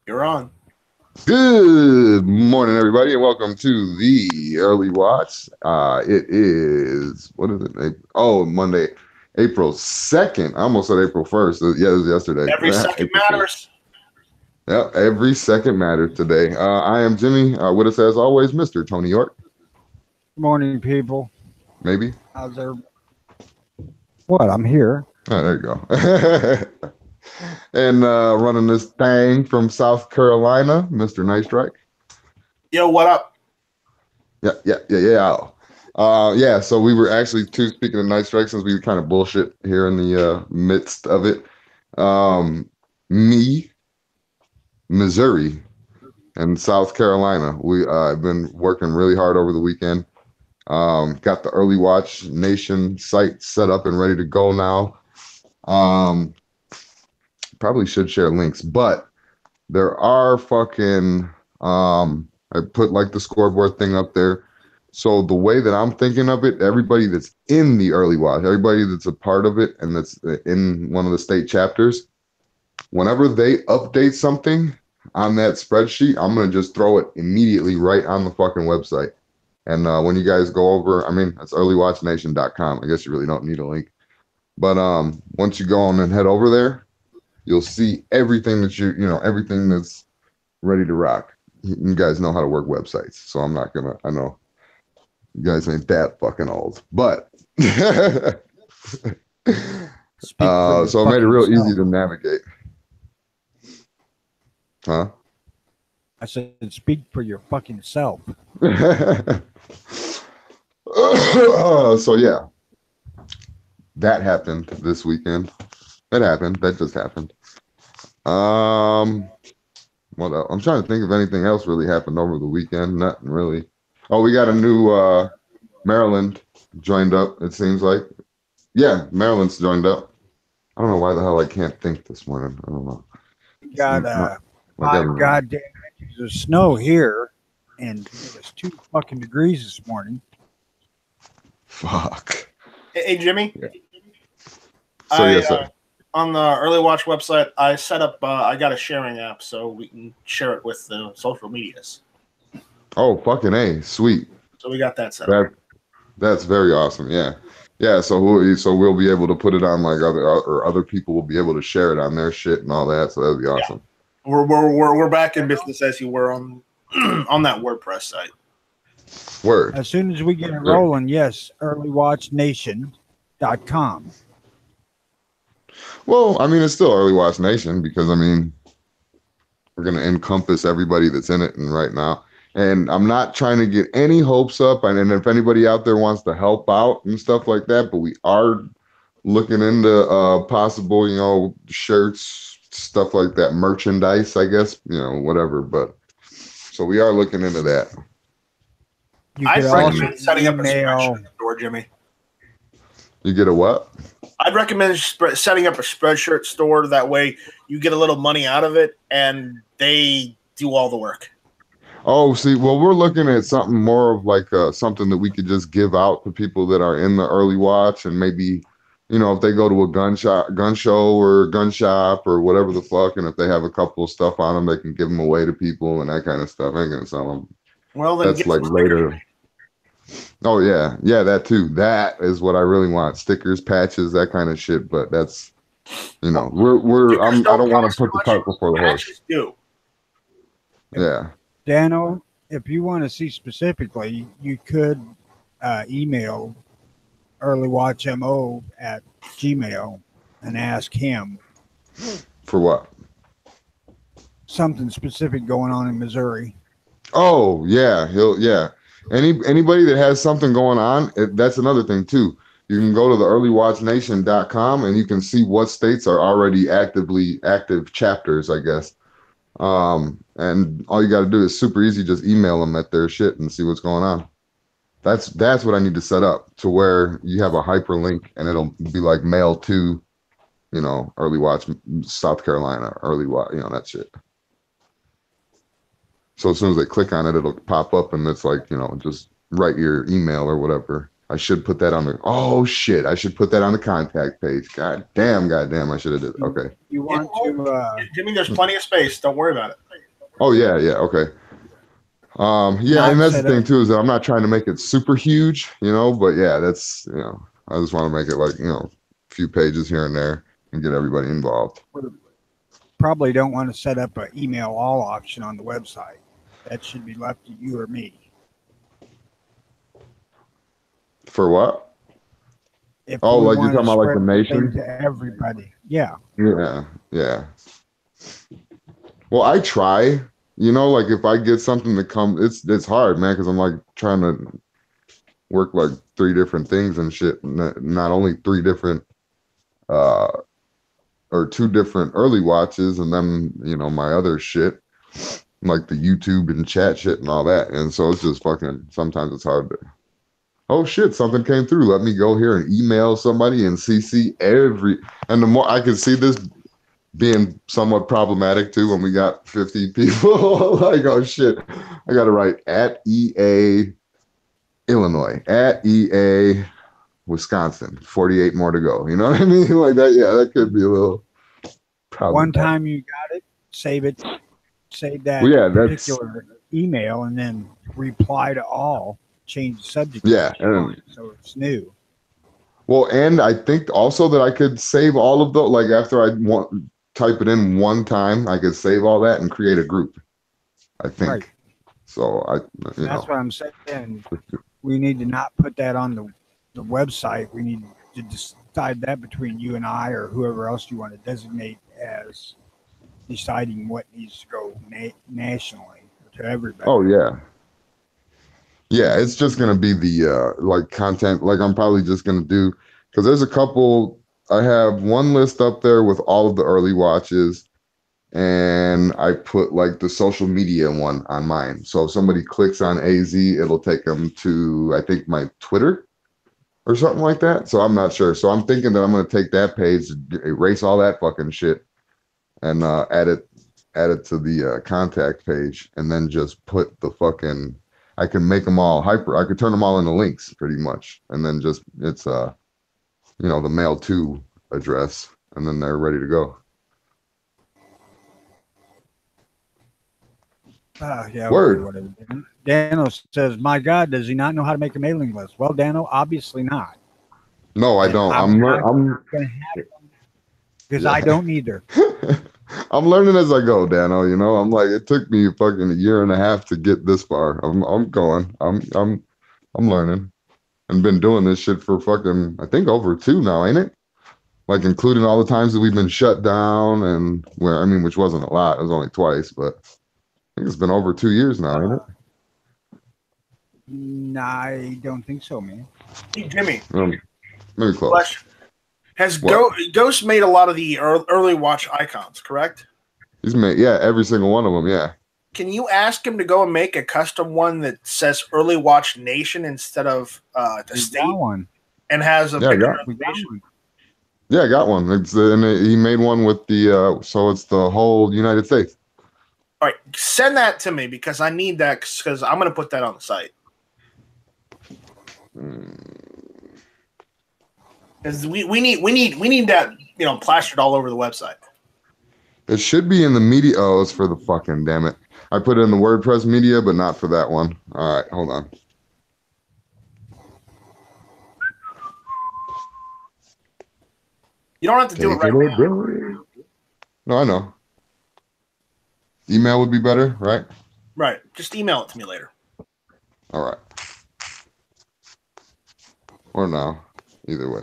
You're on. Good morning, everybody, and welcome to the Early Watch. It is, what is it? Oh, Monday, April 2nd. I almost said April 1st. Yeah, it was yesterday. Every second April 1st. matters. Yeah, every second matters today. I am Jimmy. With us, as always, Mr. Tony York. Morning, people. Maybe. How's there? What? I'm here. Oh, there you go. And running this thing from South Carolina, Mr. Night Strike. Yo, what up? Yeah. So we were actually speaking of Night Strike, since we kind of bullshit here in the midst of it. Missouri, and South Carolina. I've been working really hard over the weekend. Got the Early Watch Nation site set up and ready to go now. Probably should share links, but there are fucking I put like the scoreboard thing up there. So the way that I'm thinking of it, everybody that's in the Early Watch, everybody that's a part of it and that's in one of the state chapters, whenever they update something on that spreadsheet, I'm going to just throw it immediately right on the fucking website. And when you guys go over, I mean, it's earlywatchnation.com. I guess you really don't need a link. But once you go on and head over there, you'll see everything that everything that's ready to rock. You guys know how to work websites, so I'm not going to, I know you guys ain't that fucking old, but so it made it real easy to navigate. Huh? I said, speak for your fucking self. So yeah, that happened this weekend. That happened. That just happened. What else? I'm trying to think if anything else really happened over the weekend. Nothing really. Oh, we got a new Maryland joined up. It seems like. Yeah, Maryland's joined up. I don't know why the hell I can't think this morning. I don't know. Got 5 goddamn inches of snow here, and it was 2 fucking degrees this morning. Fuck. Hey, Jimmy. Yeah. So yes, on the Early Watch website, I set up. I got a sharing app so we can share it with the social medias. Oh, fucking A, sweet. So we got that set up. That's very awesome. Yeah. So we'll be able to put it on like other people will be able to share it on their shit and all that. So that'd be awesome. Yeah. We're back in business as you were on on that WordPress site. Word. As soon as we get it rolling, yes, earlywatchnation.com. Well, I mean, it's still Early Watch Nation because I mean, we're gonna encompass everybody that's in it and right now. And I'm not trying to get any hopes up. And if anybody out there wants to help out and stuff like that, but we are looking into possible, shirts, stuff like that, merchandise, I guess, whatever. But so we are looking into that. I'd recommend setting up a Spreadshirt store, Jimmy. You get a what? I'd recommend setting up a Spreadshirt store. That way you get a little money out of it and they do all the work. Oh, see, well, we're looking at something more of like something that we could just give out to people that are in the Early Watch, and maybe, if they go to a gun show or gun shop or whatever the fuck, and if they have a couple of stuff on them, they can give them away to people and that kind of stuff. I ain't gonna sell them. Well, then that's like later. Oh yeah, that too. That is what I really want: stickers, patches, that kind of shit. But that's, I don't want to put the cart before the horse. Yeah. Dano, if you want to see specifically, you could email earlywatchmo@gmail and ask him for what? Something specific going on in Missouri. Oh yeah, anybody that has something going on, that's another thing too. You can go to the earlywatchnation.com and you can see what states are already active chapters, I guess. And all you got to do is super easy, just email them at their shit and see what's going on. That's what I need to set up to where you have a hyperlink and it'll be like mail to, Early Watch South Carolina, Early Watch, that shit. So as soon as they click on it, it'll pop up and it's like, just write your email or whatever. I should put that on the, oh shit, I should put that on the contact page. God damn, I should have did. Okay. You want to, Jimmy, there's plenty of space. Don't worry about it. Oh yeah, yeah, okay. And Yeah, and I've that's the set up thing too, is that I'm not trying to make it super huge, but yeah, that's I just want to make it like, a few pages here and there and get everybody involved. probably don't want to set up an email all option on the website. That should be left to you or me. For what? If Oh, we like you're want to talking about like the spread the thing nation? to everybody. Yeah. Yeah, yeah. Well, I try, like if I get something to come, it's hard, man, because I'm like trying to work like three different things and shit. Not only three different uh or two different early watches, and then my other shit like the YouTube and chat shit and all that. And so it's just fucking. Sometimes it's hard to. Oh shit! Something came through. Let me go here and email somebody and CC every. And the more I can see this being somewhat problematic too when we got 50 people. Like, oh shit, I gotta write at EA Illinois, at EA Wisconsin, 48 more to go. You know what I mean? Like that, yeah, that could be a little One problematic. time you got it, save that Well, yeah, that's particular email, and then reply to all. Change the subject yeah, line so it's new. well, and I think also that I could save all of those. Like after I type it in one time, I could save all that and create a group. I think Right. so. That's what I'm saying. We need to not put that on the website. We need to decide that between you and I or whoever else you want to designate as deciding what needs to go nationally to everybody. Oh yeah, yeah. It's just gonna be the like content. Like I'm probably just gonna do because there's a couple. I have one list up there with all of the early watches, and I put like the social media one on mine. So if somebody clicks on AZ, it'll take them to I think my Twitter or something like that. So I'm not sure. So I'm thinking that I'm gonna take that page, erase all that fucking shit, and add it to the contact page, and then just put the fucking. I can make them all hyper. I could turn them all into links pretty much, and then just it's the mail to address, and then they're ready to go. Yeah. Word. Whatever. Dano says, "My God, does he not know how to make a mailing list?" Well, Dano, obviously not. No, I don't. I'm gonna have because I don't either. I'm learning as I go, Dano. I'm like it took me fucking a year and a half to get this far. I'm going. I'm learning, and been doing this shit for fucking I think over 2 now, ain't it? Like including all the times that we've been shut down and which wasn't a lot. It was only twice, but I think it's been over 2 years now, ain't it? I don't think so, man. Hey, Jimmy. Maybe close. Question. Has Ghost made a lot of the early watch icons, correct? He's made, every single one of them, yeah. Can you ask him to go and make a custom one that says Early Watch Nation instead of the state one and has a picture of the nation? Yeah, I got one. He made one with the so it's the whole United States. All right, send that to me because I need that because I'm going to put that on the site. Because we need that plastered all over the website. It should be in the media. Oh, it's for the fucking damn it. I put it in the WordPress media, but not for that one. All right, hold on. You don't have to do it right now. No, I know. Email would be better, right? Right. Just email it to me later. All right. Or now. Either way.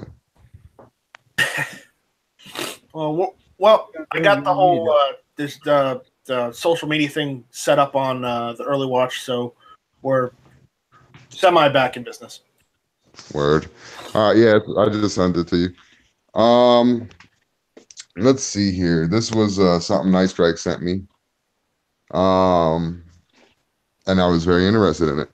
Well, I got the whole the social media thing set up on the early watch, so we're semi back in business. Word. All right, yeah, I just sent it to you. Let's see here. This was something Nice Strike sent me. And I was very interested in it.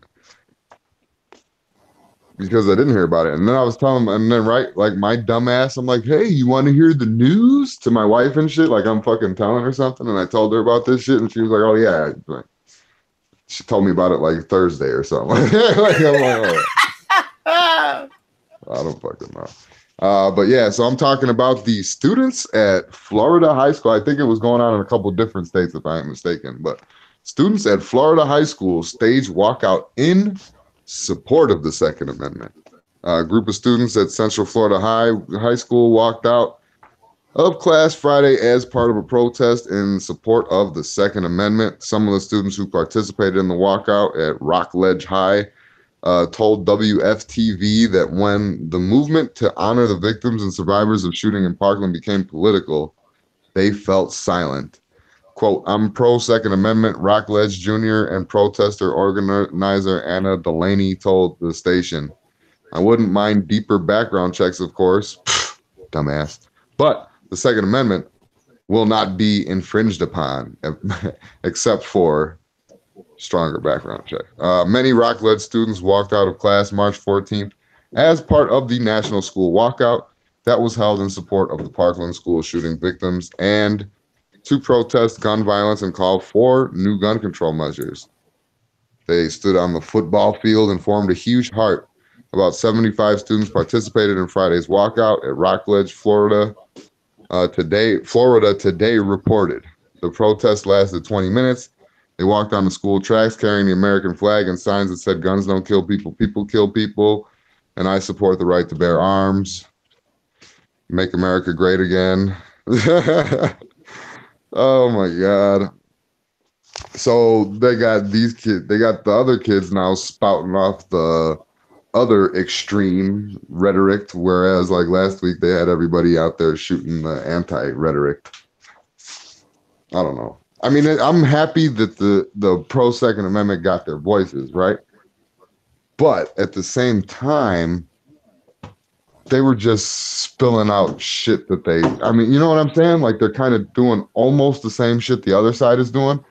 Because I didn't hear about it. And then I was telling him, and then like my dumbass, I'm like, hey, you want to hear the news to my wife and shit? Like I'm fucking telling her something. And I told her about this shit. And she was like, oh yeah. Like, she told me about it like Thursday or something. Like, I'm like, oh. I don't fucking know. But yeah, so I'm talking about the students at Florida High School. I think it was going on in a couple different states if I ain't mistaken. But Students at Florida high school staged walkout in support of the Second Amendment. A group of students at Central Florida High School walked out of class Friday as part of a protest in support of the Second Amendment. Some of the students who participated in the walkout at Rockledge High told WFTV that when the movement to honor the victims and survivors of shooting in Parkland became political, they felt silent. Quote, I'm pro Second Amendment, Rockledge Jr. and protester organizer Anna Delaney told the station. I wouldn't mind deeper background checks, of course. Dumbass. But the Second Amendment will not be infringed upon except for stronger background check. Many Rockledge students walked out of class March 14th as part of the National School Walkout that was held in support of the Parkland school shooting victims and to protest gun violence and call for new gun control measures. They stood on the football field and formed a huge heart. About 75 students participated in Friday's walkout at Rockledge, Florida. Florida Today reported. The protest lasted 20 minutes. They walked on the school tracks carrying the American flag and signs that said guns don't kill people, people kill people, and I support the right to bear arms. Make America great again. Oh my God. So they got these kids, they got the other kids now spouting off the other extreme rhetoric, whereas like last week they had everybody out there shooting the anti-rhetoric. I don't know. I mean, I'm happy that the pro Second Amendment got their voices, right? But at the same time, they were just spilling out shit that I mean, you know what I'm saying? Like they're kind of doing almost the same shit the other side is doing.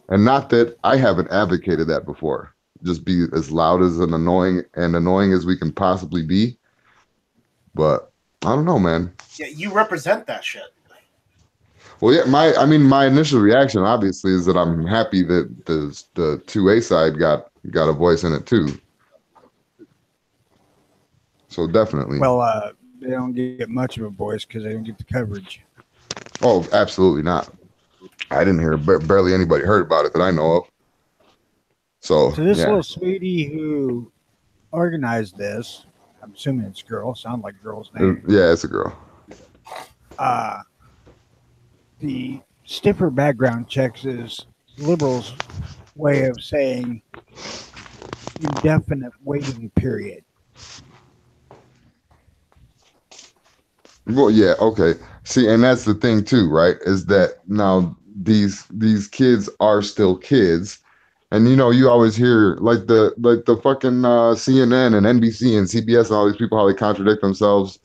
And not that I haven't advocated that before. Just be as loud as annoying as we can possibly be. But I don't know, man. Yeah, you represent that shit. Well, yeah, my initial reaction obviously is that I'm happy that the 2A side got a voice in it too. So definitely. Well, they don't get much of a voice because they don't get the coverage. Oh, absolutely not. I didn't hear, barely anybody heard about it that I know of. So this yeah. little sweetie who organized this, I'm assuming it's a girl, sound like a girl's name. Yeah, it's a girl. The stiffer background checks is liberals' way of saying indefinite waiting period. Well, yeah, okay. See, and that's the thing too, right? Is that now these kids are still kids, and you know you always hear like the fucking CNN and NBC and CBS and all these people how they contradict themselves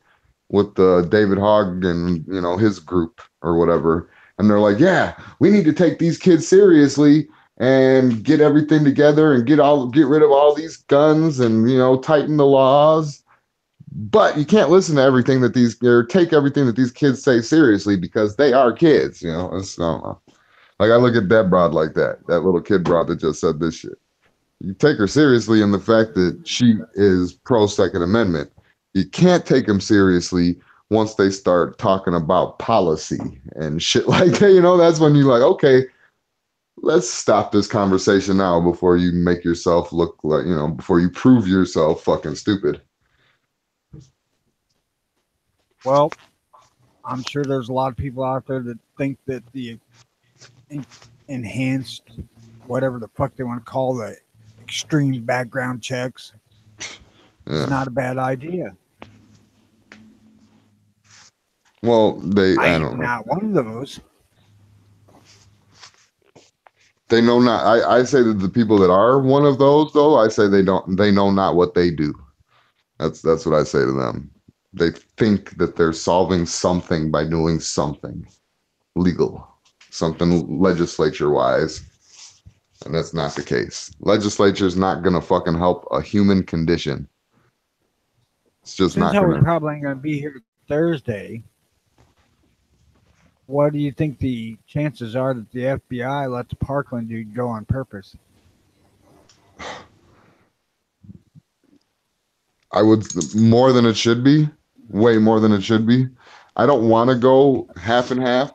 with David Hogg and you know his group or whatever, and they're like, yeah, we need to take these kids seriously and get everything together and get rid of all these guns and you know tighten the laws. But you can't listen to everything that take everything that these kids say seriously because they are kids, you know. It's, I don't know. Like I look at that broad like that little kid broad that just said this shit. You take her seriously in the fact that she is pro Second Amendment. You can't take them seriously once they start talking about policy and shit like that. You know, that's when you're like, okay, let's stop this conversation now before you make yourself look like, you know, before you prove yourself fucking stupid. Well, I'm sure there's a lot of people out there that think that the enhanced, whatever the fuck they want to call the extreme background checks, is not a bad idea. Well, I don't know. Not one of those. They know not. I say that the people that are one of those, though, I say they know not what they do. That's what I say to them. They think that they're solving something by doing something legal, something legislature-wise, and that's not the case. Legislature's not gonna fucking help a human condition. It's just not gonna. We're probably gonna be here Thursday. What do you think the chances are that the FBI let the Parkland dude go on purpose? I would more than it should be. Way more than it should be. I don't want to go half and half,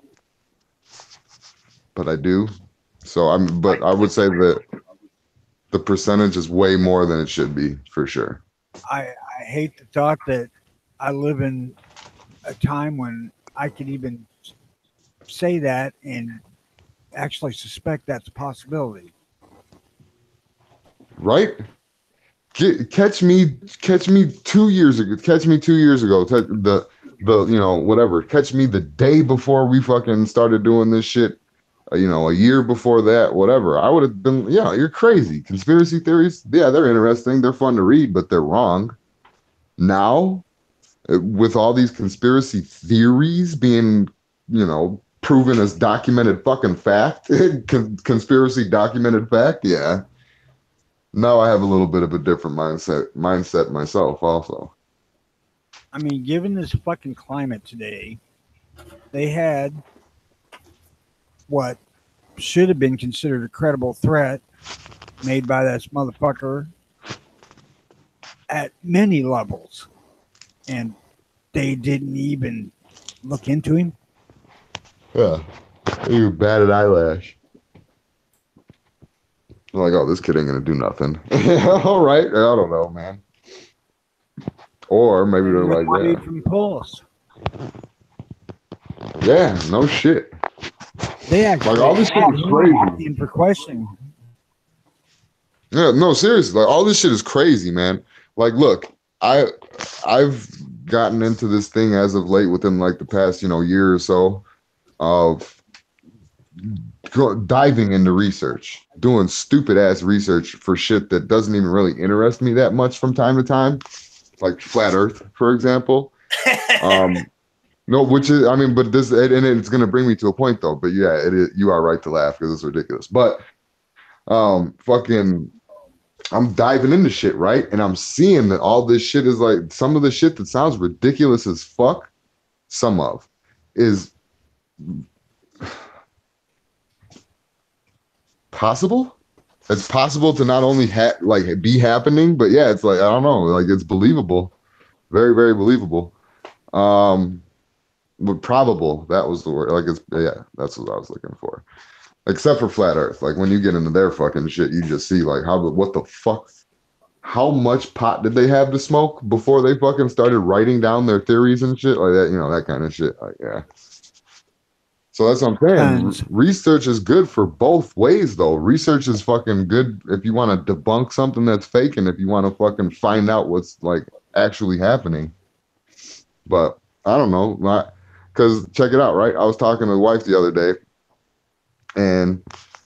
but I do. So but I would say that the percentage is way more than it should be for sure. I hate the thought that I live in a time when I could even say that and actually suspect that's a possibility. Right? Catch me 2 years ago. Catch me 2 years ago. The whatever. Catch me the day before we fucking started doing this shit. A year before that, whatever. I would have been, yeah, you're crazy. Conspiracy theories, yeah, they're interesting. They're fun to read, but they're wrong. Now, with all these conspiracy theories being, proven as documented fucking fact, conspiracy documented fact, yeah. Now I have a little bit of a different mindset myself also. I mean, given this fucking climate today, they had what should have been considered a credible threat made by this motherfucker at many levels, and they didn't even look into him. Yeah, you batted eyelash. I'm like, oh, this kid ain't gonna do nothing. All right, I don't know, man. Or maybe they're like, yeah, from Pulse. Yeah, no shit. They actually like all this shit is crazy. For questioning. Yeah, no, seriously, like all this shit is crazy, man. Like, look, I've gotten into this thing as of late within like the past, year or so of diving into research, doing stupid ass research for shit that doesn't even really interest me that much from time to time, like flat Earth, for example. No, which is, I mean, but this, and it's going to bring me to a point though. But yeah, it is, you are right to laugh because it's ridiculous. But fucking, I'm diving into shit, right? And I'm seeing that all this shit is like some of the shit that sounds ridiculous as fuck. Some of is possible. It's possible to not only be happening, but yeah, it's like I don't know, like it's believable, very, very believable. But probable, that was the word. Like that's what I was looking for. Except for flat Earth, like when you get into their fucking shit, you just see like what the fuck, how much pot did they have to smoke before they fucking started writing down their theories and shit like that, that kind of shit. Like yeah. So that's what I'm saying. Research is good for both ways, though. Research is fucking good if you want to debunk something that's fake and if you want to fucking find out what's like actually happening. But I don't know, because check it out, right? I was talking to the wife the other day, and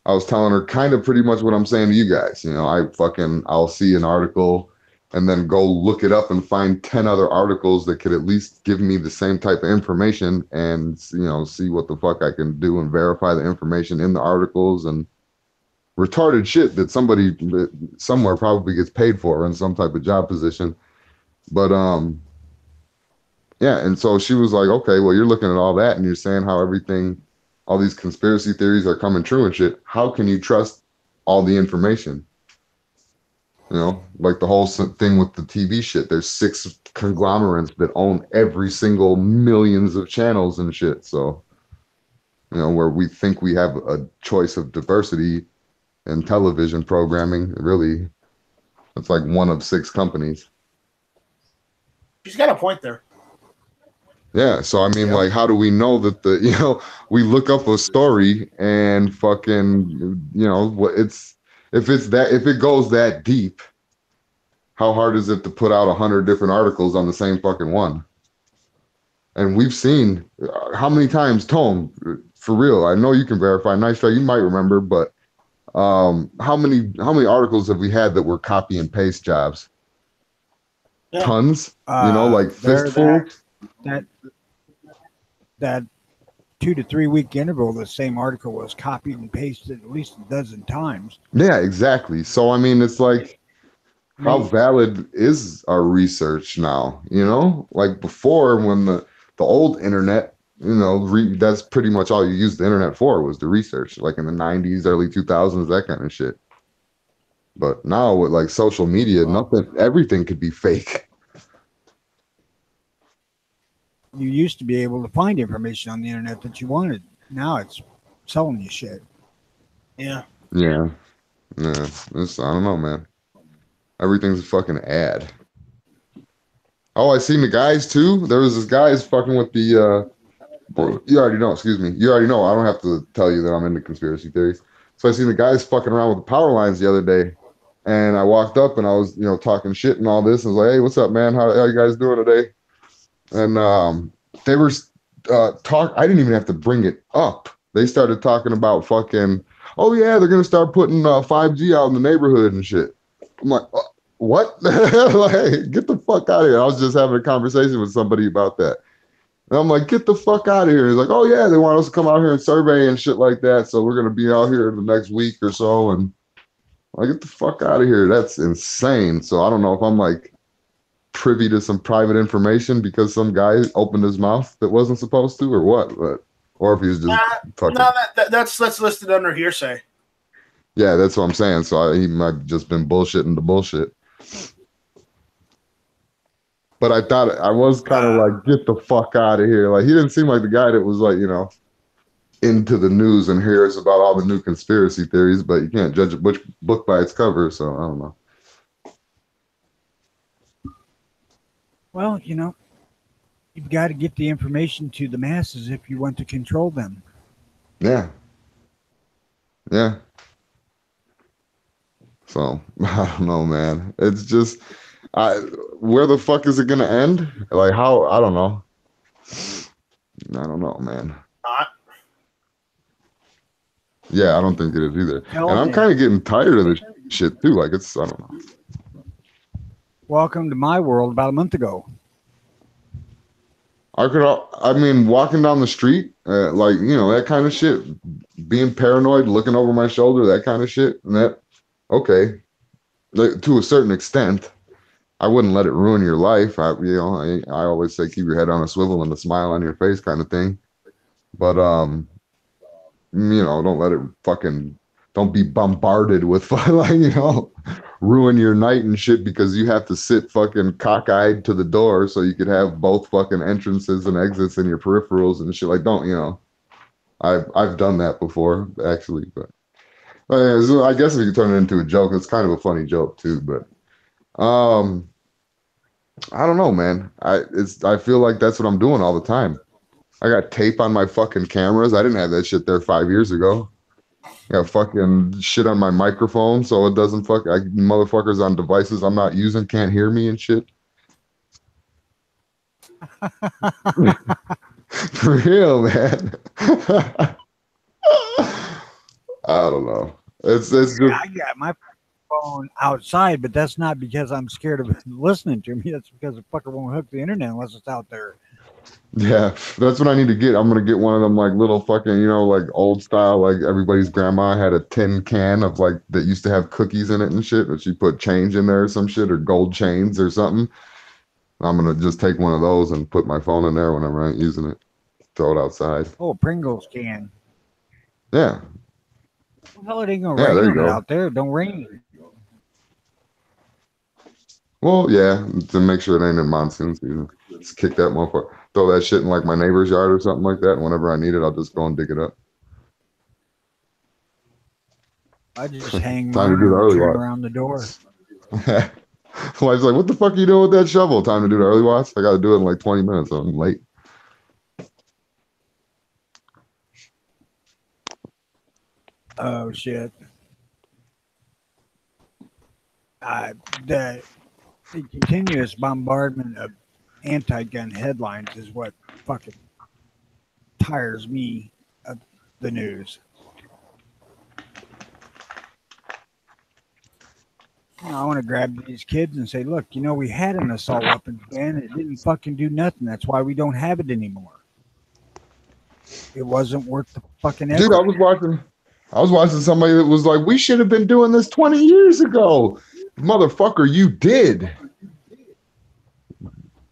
I was telling her kind of pretty much what I'm saying to you guys. I'll see an article and then go look it up and find 10 other articles that could at least give me the same type of information and, see what the fuck I can do and verify the information in the articles and retarded shit that somebody somewhere probably gets paid for in some type of job position. But, yeah. And so she was like, okay, well, you're looking at all that and you're saying how all these conspiracy theories are coming true and shit. How can you trust all the information? Like the whole thing with the TV shit. There's 6 conglomerates that own every single millions of channels and shit. So, where we think we have a choice of diversity in television programming, really, it's like one of 6 companies. She's got a point there. Yeah, so I mean, like, how do we know that we look up a story and fucking, if it goes that deep, how hard is it to put out 100 different articles on the same fucking one? And we've seen how many times, Tone, for real, I know you can verify, Nice Try, you might remember, but how many articles have we had that were copy and paste jobs? Yeah. Tons, like fistful. That 2 to 3 week interval, the same article was copied and pasted at least a dozen times. Yeah, exactly. So I mean, it's like, how valid is our research now? Like before, when the old internet, that's pretty much all you used the internet for, was the research, like in the 90s, early 2000s, that kind of shit. But now with like social media, everything could be fake. You used to be able to find information on the internet that you wanted. Now it's selling you shit. Yeah. Yeah. Yeah. It's, I don't know, man. Everything's a fucking ad. Oh, I seen the guys too. There was this guys fucking with the well, you already know, excuse me. You already know. I don't have to tell you that I'm into conspiracy theories. So I seen the guys fucking around with the power lines the other day. And I walked up and I was, talking shit and all this. And I was like, hey, what's up, man? How you guys doing today? And they were I didn't even have to bring it up. They started talking about fucking, oh yeah, they're gonna start putting 5G out in the neighborhood and shit. I'm like, what? Like, get the fuck out of here. I was just having a conversation with somebody about that. And I'm like, get the fuck out of here. He's like, oh yeah, they want us to come out here and survey and shit like that. So we're gonna be out here the next week or so. And I'm like, get the fuck out of here. That's insane. So I don't know if I'm like privy to some private information because some guy opened his mouth that wasn't supposed to, or what? But or if he was just fucking. No, that's listed under hearsay. Yeah, that's what I'm saying. So he might just been bullshitting the bullshit. But I thought I was kind of like, get the fuck out of here. Like he didn't seem like the guy that was like, into the news and hears about all the new conspiracy theories. But you can't judge a book by its cover. So I don't know. Well, you've got to get the information to the masses if you want to control them. Yeah. Yeah. So I don't know, man. It's just, where the fuck is it gonna end? Like how? I don't know. I don't know, man. Not. Yeah, I don't think it is either. And I'm kind of getting tired of this shit too. Like it's, I don't know. Welcome to my world about a month ago. I mean, walking down the street, like, that kind of shit, being paranoid, looking over my shoulder, that kind of shit. And that, okay, like, to a certain extent, I wouldn't let it ruin your life. I always say keep your head on a swivel and a smile on your face kind of thing. But, don't let it fucking, don't be bombarded with, like, ruin your night and shit because you have to sit fucking cockeyed to the door so you could have both fucking entrances and exits in your peripherals and shit. Like, don't, I've done that before actually, but so I guess if you turn it into a joke, it's kind of a funny joke too. But I don't know, man. I feel like that's what I'm doing all the time. I got tape on my fucking cameras. I didn't have that shit there 5 years ago. I got fucking shit on my microphone so it doesn't motherfuckers on devices I'm not using can't hear me and shit. For real, man. I don't know. It's just, I got my phone outside, but that's not because I'm scared of listening to me. That's because the fucker won't hook the internet unless it's out there. yeah, that's what I need to get. I'm gonna get one of them like little fucking, like old style, like everybody's grandma had a tin can of like that used to have cookies in it and shit, but she put change in there or some shit or gold chains or something. I'm gonna just take one of those and put my phone in there whenever I'm using it. Throw it outside. Oh, Pringles can. Yeah. Well, it ain't gonna rain out there. Don't rain. Well, yeah, to make sure it ain't in monsoon season. Just kick that motherfucker. Throw that shit in like my neighbor's yard or something like that. And whenever I need it, I'll just go and dig it up. I just hang time to do the early watch around the door. Wife's like, what the fuck are you doing with that shovel? Time to do the early watch? I got to do it in like 20 minutes. So I'm late. Oh, shit. The continuous bombardment of anti-gun headlines is what fucking tires me of the news. I want to grab these kids and say, look, we had an assault weapons ban. It didn't fucking do nothing. That's why we don't have it anymore. It wasn't worth the fucking effort. Dude, I was watching somebody that was like, we should have been doing this 20 years ago. Motherfucker, you did.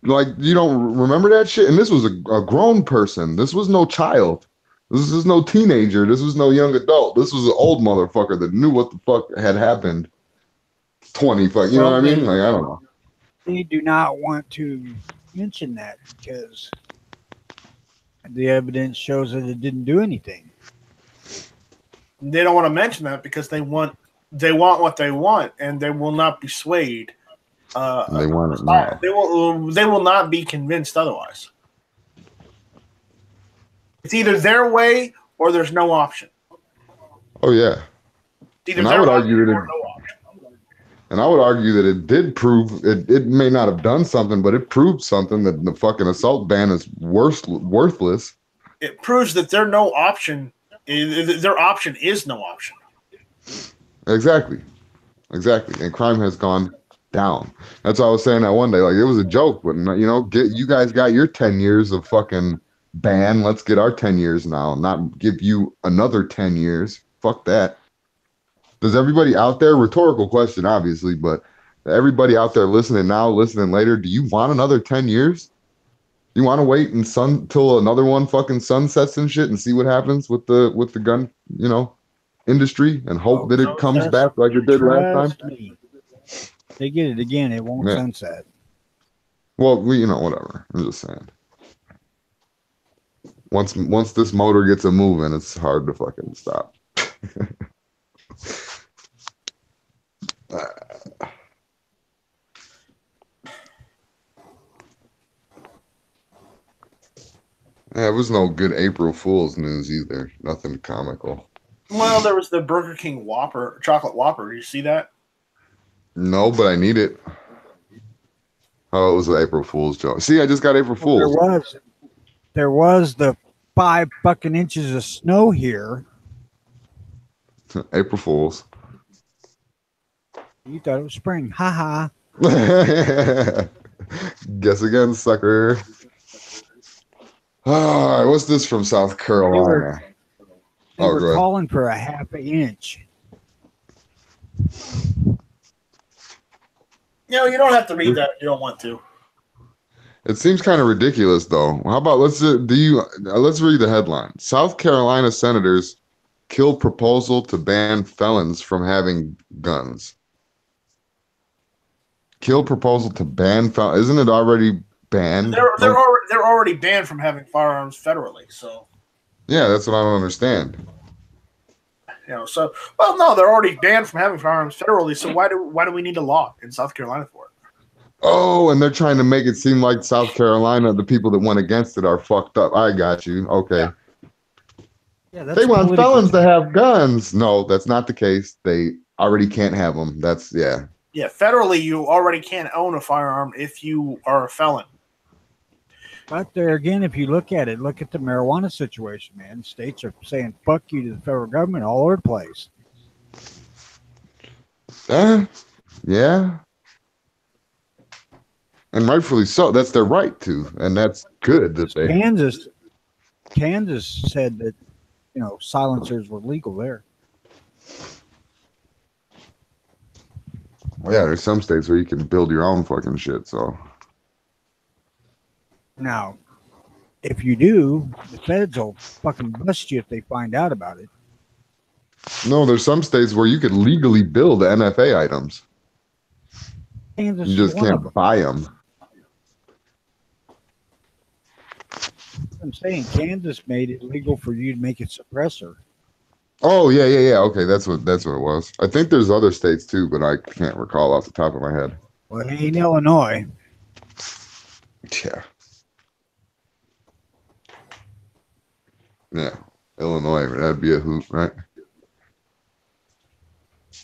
Like, you don't remember that shit? And this was a grown person. This was no child. This is no teenager. This was no young adult. This was an old motherfucker that knew what the fuck had happened. 20 fuck, you know what I mean? Like, I don't know. They do not want to mention that because the evidence shows that it didn't do anything. They don't want to mention that because they want what they want, and they will not be swayed. They want it now. They will not be convinced otherwise. It's either their way or there's no option. Oh yeah. And I would argue that it did prove it may not have done something, but it proved something that the fucking assault ban is worthless. It proves that their no option. Their option is no option. Exactly. And crime has gone down. That's what I was saying that one day. Like, it was a joke, but you guys got your 10 years of fucking ban. Let's get our 10 years now, not give you another 10 years. Fuck that. Does everybody out there, rhetorical question, obviously, but everybody out there listening now, listening later, do you want another 10 years? You want to wait till another one fucking sunsets and shit and see what happens with the gun, industry and hope that it comes back like it did last time? They get it again, it won't sunset. Well, whatever. I'm just saying. Once this motor gets a moving, it's hard to fucking stop. Yeah, it was no good April Fool's news either. Nothing comical. Well, there was the Burger King Whopper, chocolate Whopper. Did you see that? No, but I need it. Oh, it was the April Fool's joke. See, I just got April Fool's. There was the 5 fucking inches of snow here. April Fool's. You thought it was spring. Ha ha. Guess again, sucker. All right, what's this from South Carolina? They were calling for a half an inch. You don't have to read that if you don't want to. It seems kind of ridiculous, though. How about let's read the headline. South Carolina senators kill proposal to ban felons from having guns. Kill proposal to ban felons. Isn't it already banned? They're already banned from having firearms federally. So. Yeah, that's what I don't understand. No, they're already banned from having firearms federally. So why do we need a law in South Carolina for it? Oh, and they're trying to make it seem like South Carolina, the people that went against it, are fucked up. I got you. Okay. Yeah, they want felons to have guns. No, that's not the case. They already can't have them. Yeah, federally, you already can't own a firearm if you are a felon. But there again, if you look at the marijuana situation, man. States are saying fuck you to the federal government all over the place. Yeah. And rightfully so. That's their right to. And that's good that they... Kansas said that, silencers were legal there. Well, yeah, there's some states where you can build your own fucking shit, so... Now, if you do, the feds will fucking bust you if they find out about it. No, there's some states where you could legally build NFA items. Kansas, you just can't buy them. I'm saying Kansas made it legal for you to make a suppressor. Oh, yeah. Okay, that's what it was. I think there's other states too, but I can't recall off the top of my head. Well, it ain't Illinois. Yeah. Yeah, Illinois, that'd be a hoot, right?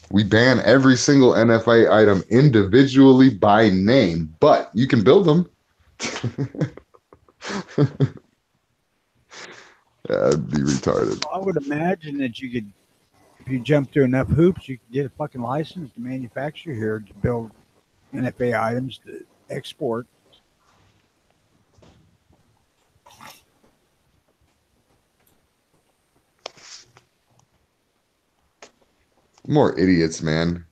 We ban every single NFA item individually by name, but you can build them. Yeah, it'd be retarded. I would imagine that you could, if you jump through enough hoops, you could get a fucking license to manufacture here to build NFA items to export. More idiots, man.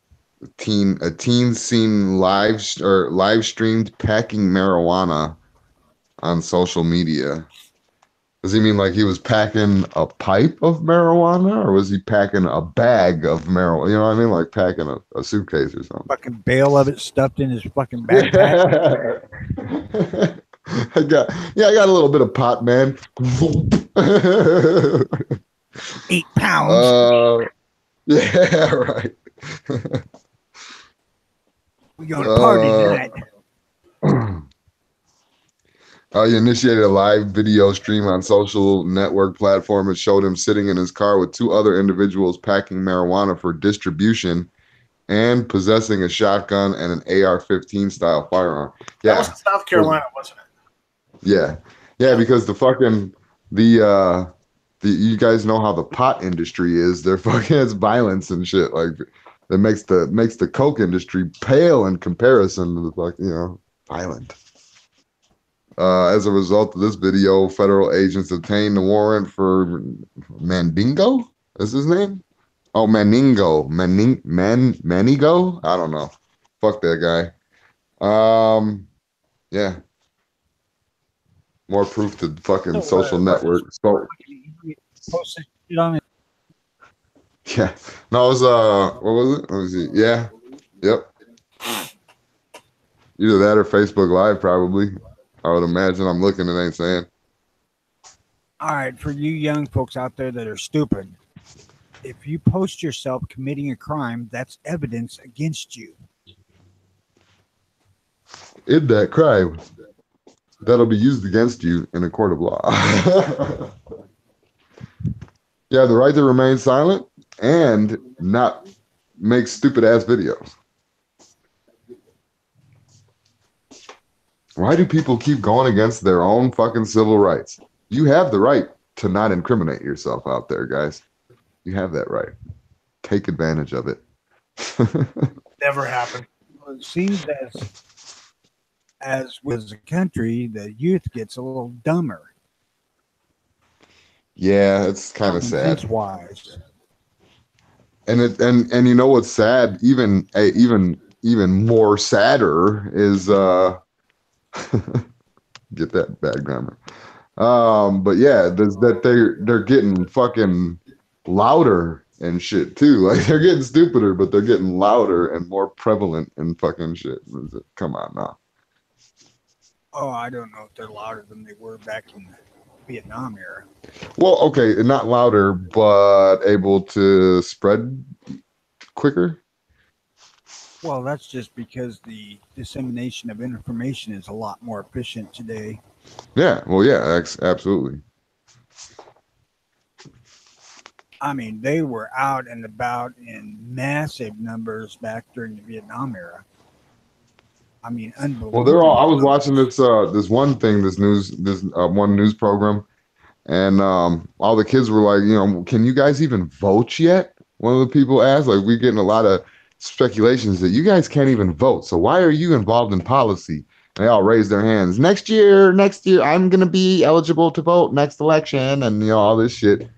A teen seen live streamed packing marijuana on social media. Does he mean like he was packing a pipe of marijuana, or was he packing a bag of marijuana? You know what I mean? Like packing a suitcase or something. Fucking bale of it stuffed in his fucking backpack. I got a little bit of pot, man. 8 pounds. Yeah, right. We going to party tonight. He initiated a live video stream on social network platform. It showed him sitting in his car with 2 other individuals packing marijuana for distribution and possessing a shotgun and an AR-15 style firearm. Yeah, that was in South Carolina, wasn't it? yeah, because the you guys know how the pot industry is. They're fucking it's violence and shit like that makes the coke industry pale in comparison to the violent. As a result of this video, federal agents obtained a warrant for Mandingo. Is his name? Oh, Manigo. Manigo? I don't know. Fuck that guy. Yeah. More proof to fucking social network. So, Post it on it. yeah. No, it was what was it? Let me see. Yeah. Yep. Either that or Facebook Live, probably. I would imagine. I'm looking, it ain't saying. All right, for you young folks out there that are stupid, if you post yourself committing a crime, that's evidence against you. In that crime, that'll be used against you in a court of law. You have the right to remain silent and not make stupid ass videos. Why do people keep going against their own fucking civil rights? You have the right to not incriminate yourself out there, guys. You have that right. Take advantage of it. Never happened. Well, it seems as with the country, the youth gets a little dumber. Yeah, it's kind of sad. Sense-wise. And you know what's sad? Even more sadder is get that bad grammar. But yeah, that they're getting fucking louder and shit too. Like they're getting stupider, but they're getting louder and more prevalent and fucking shit. Come on now. Oh, I don't know if they're louder than they were back in the Vietnam era. Well, okay, not louder, but able to spread quicker. Well, that's just because the dissemination of information is a lot more efficient today. Yeah, well, yeah, absolutely. I mean, they were out and about in massive numbers back during the Vietnam era. I mean, unbelievable. Well, I was watching this one thing, this one news program, and all the kids were like, can you guys even vote yet? One of the people asked, like, we're getting a lot of speculations that you guys can't even vote. So why are you involved in policy? And they all raised their hands. Next year, I'm going to be eligible to vote next election and, all this shit.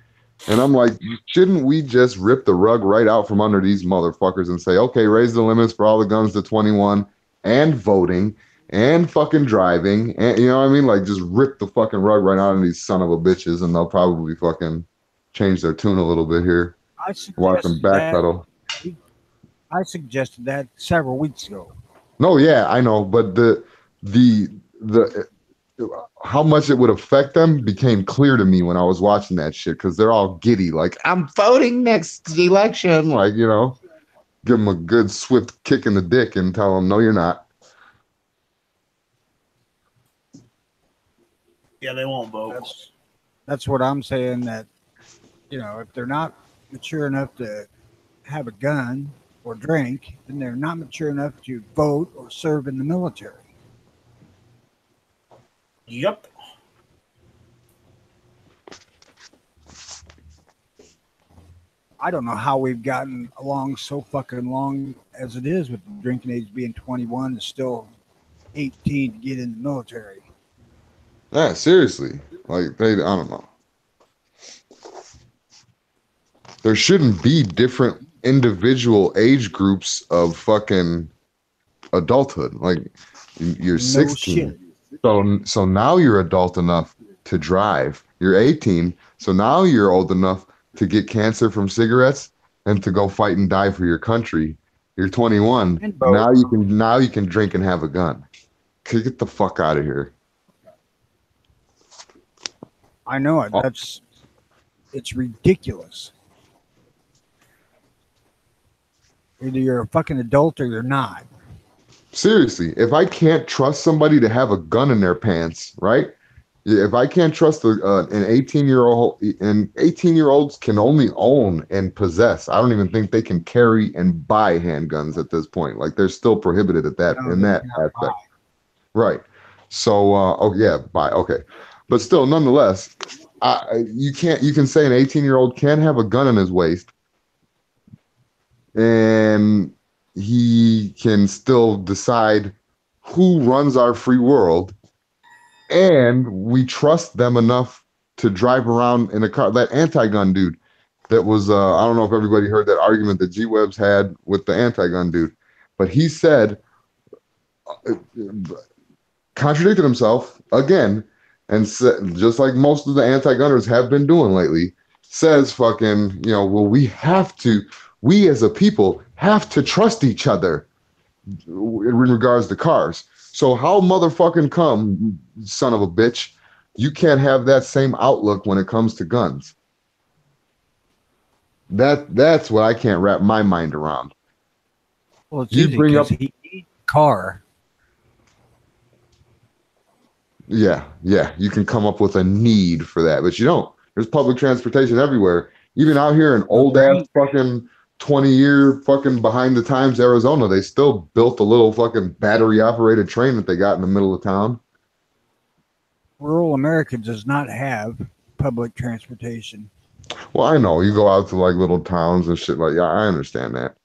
And I'm like, shouldn't we just rip the rug right out from under these motherfuckers and say, okay, raise the limits for all the guns to 21 and voting and fucking driving. And you know what I mean? Like, just rip the fucking rug right out of these son of a bitches and they'll probably fucking change their tune a little bit here. Watch them backpedal. I suggested that several weeks ago. No, yeah, I know, but the how much it would affect them became clear to me when I was watching that shit because they're all giddy, like I'm voting next election, like give them a good swift kick in the dick and tell them no, you're not. Yeah, they won't vote. That's what I'm saying. That if they're not mature enough to have a gun or drink, then they're not mature enough to vote or serve in the military. Yep. I don't know how we've gotten along so fucking long as it is with the drinking age being 21 and still 18 to get in the military. Yeah, seriously. Like, I don't know. There shouldn't be different individual age groups of fucking adulthood. Like, you're 16. So now you're adult enough to drive. You're 18. So now you're old enough to get cancer from cigarettes and to go fight and die for your country. You're 21. Now you can drink and have a gun. Get the fuck out of here. I know it. It's ridiculous. Either you're a fucking adult or you're not. Seriously, if I can't trust somebody to have a gun in their pants, right? If I can't trust an 18-year-old, and 18-year-olds can only own and possess. I don't even think they can carry and buy handguns at this point. Like they're still prohibited at that No, in they that cannot aspect. buy. Right. So, oh yeah, buy. Okay, but still, nonetheless, you can't. You can say an 18-year-old can have a gun in his waist, and he can still decide who runs our free world, and we trust them enough to drive around in a car. That anti-gun dude that was, I don't know if everybody heard that argument that G-Webs had with the anti-gun dude, but he said, contradicted himself again, and said, just like most of the anti-gunners have been doing lately, says fucking, well, we as a people have to trust each other in regards to cars. So how motherfucking come, son of a bitch, you can't have that same outlook when it comes to guns? That's what I can't wrap my mind around. Well, it's You easy bring because up- he needs a car. Yeah, you can come up with a need for that, but you don't. There's public transportation everywhere. Even out here in old ass fucking 20-year fucking behind the times Arizona, they still built a little fucking battery operated train that they got in the middle of town. Rural America does not have public transportation. Well, I know you go out to like little towns and shit like, yeah, I understand that.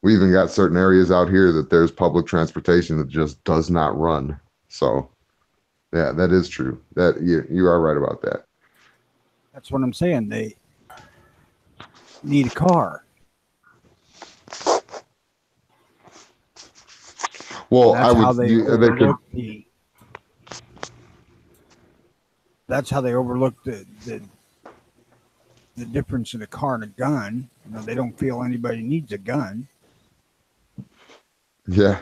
We even got certain areas out here that there's public transportation that just does not run. So yeah, that is true. That you are right about that. That's what I'm saying. They need a car. Well, That's I how would. they They could. overlook that's how they overlook the difference in a car and a gun. They don't feel anybody needs a gun. Yeah.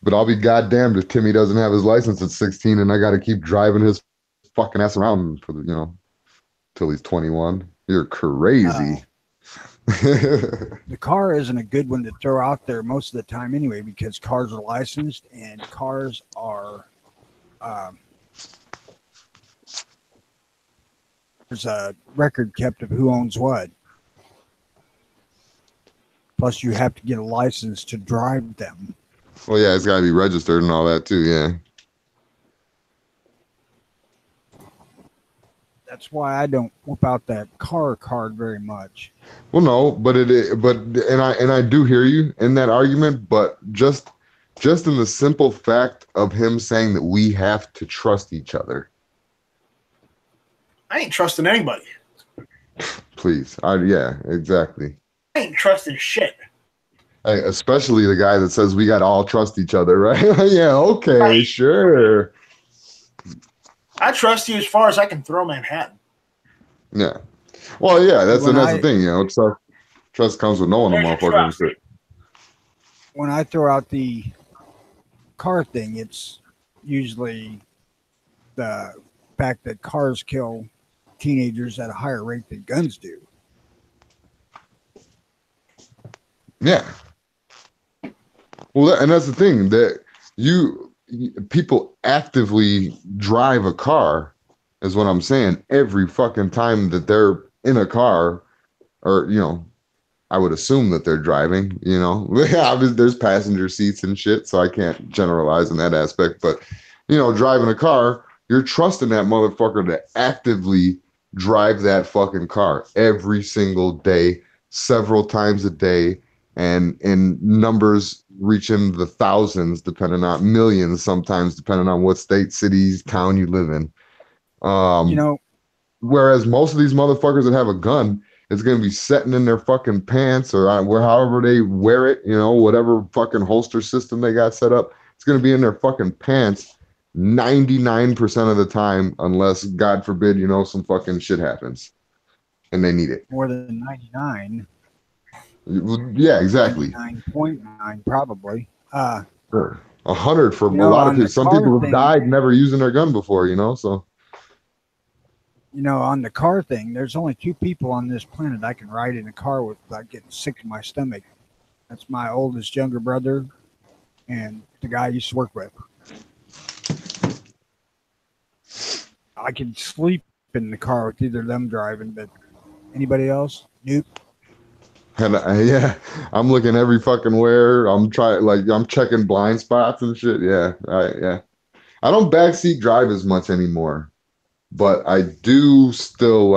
But I'll be goddamned if Timmy doesn't have his license at 16 and I got to keep driving his fucking ass around for till he's 21. You're crazy. The car isn't a good one to throw out there most of the time anyway, because cars are licensed and cars are there's a record kept of who owns what. Plus, you have to get a license to drive them. Well, yeah, it's got to be registered and all that too. Yeah. That's why I don't whip out that car card very much. Well, no, but I do hear you in that argument, but just in the simple fact of him saying that we have to trust each other. I ain't trusting anybody. Please. Yeah, exactly. I ain't trusting shit. Hey, especially the guy that says we got to all trust each other, right? Yeah, okay, Right. sure. I trust you as far as I can throw Manhattan. Yeah. Well, yeah, that's When the thing, trust comes with knowing a There's your motherfucker and trust. shit. When I throw out the car thing, it's usually the fact that cars kill teenagers at a higher rate than guns do. Yeah. Well, and that's the thing that people actively drive a car is what I'm saying. Every fucking time that they're in a car, or I would assume that they're driving. Obviously there's passenger seats and shit, so I can't generalize in that aspect. But driving a car, you're trusting that motherfucker to actively drive that fucking car every single day, several times a day, and in numbers reaching the thousands, depending on millions, sometimes depending on what state, cities, town you live in. Whereas most of these motherfuckers that have a gun, it's going to be sitting in their fucking pants or however they wear it, whatever fucking holster system they got set up. It's going to be in their fucking pants 99% of the time, unless, God forbid, some fucking shit happens and they need it. More than 99. Yeah, exactly. 99.9 probably. Sure. 100 for a lot of on people. the Some car people have thing- died never using their gun before, so. You know, on the car thing, there's only two people on this planet I can ride in a car with without getting sick to my stomach. That's my oldest younger brother and the guy I used to work with. I can sleep in the car with either of them driving, but anybody else? Nope. And yeah, I'm looking every fucking where. I'm checking blind spots and shit. Yeah, yeah. I don't backseat drive as much anymore, but I do still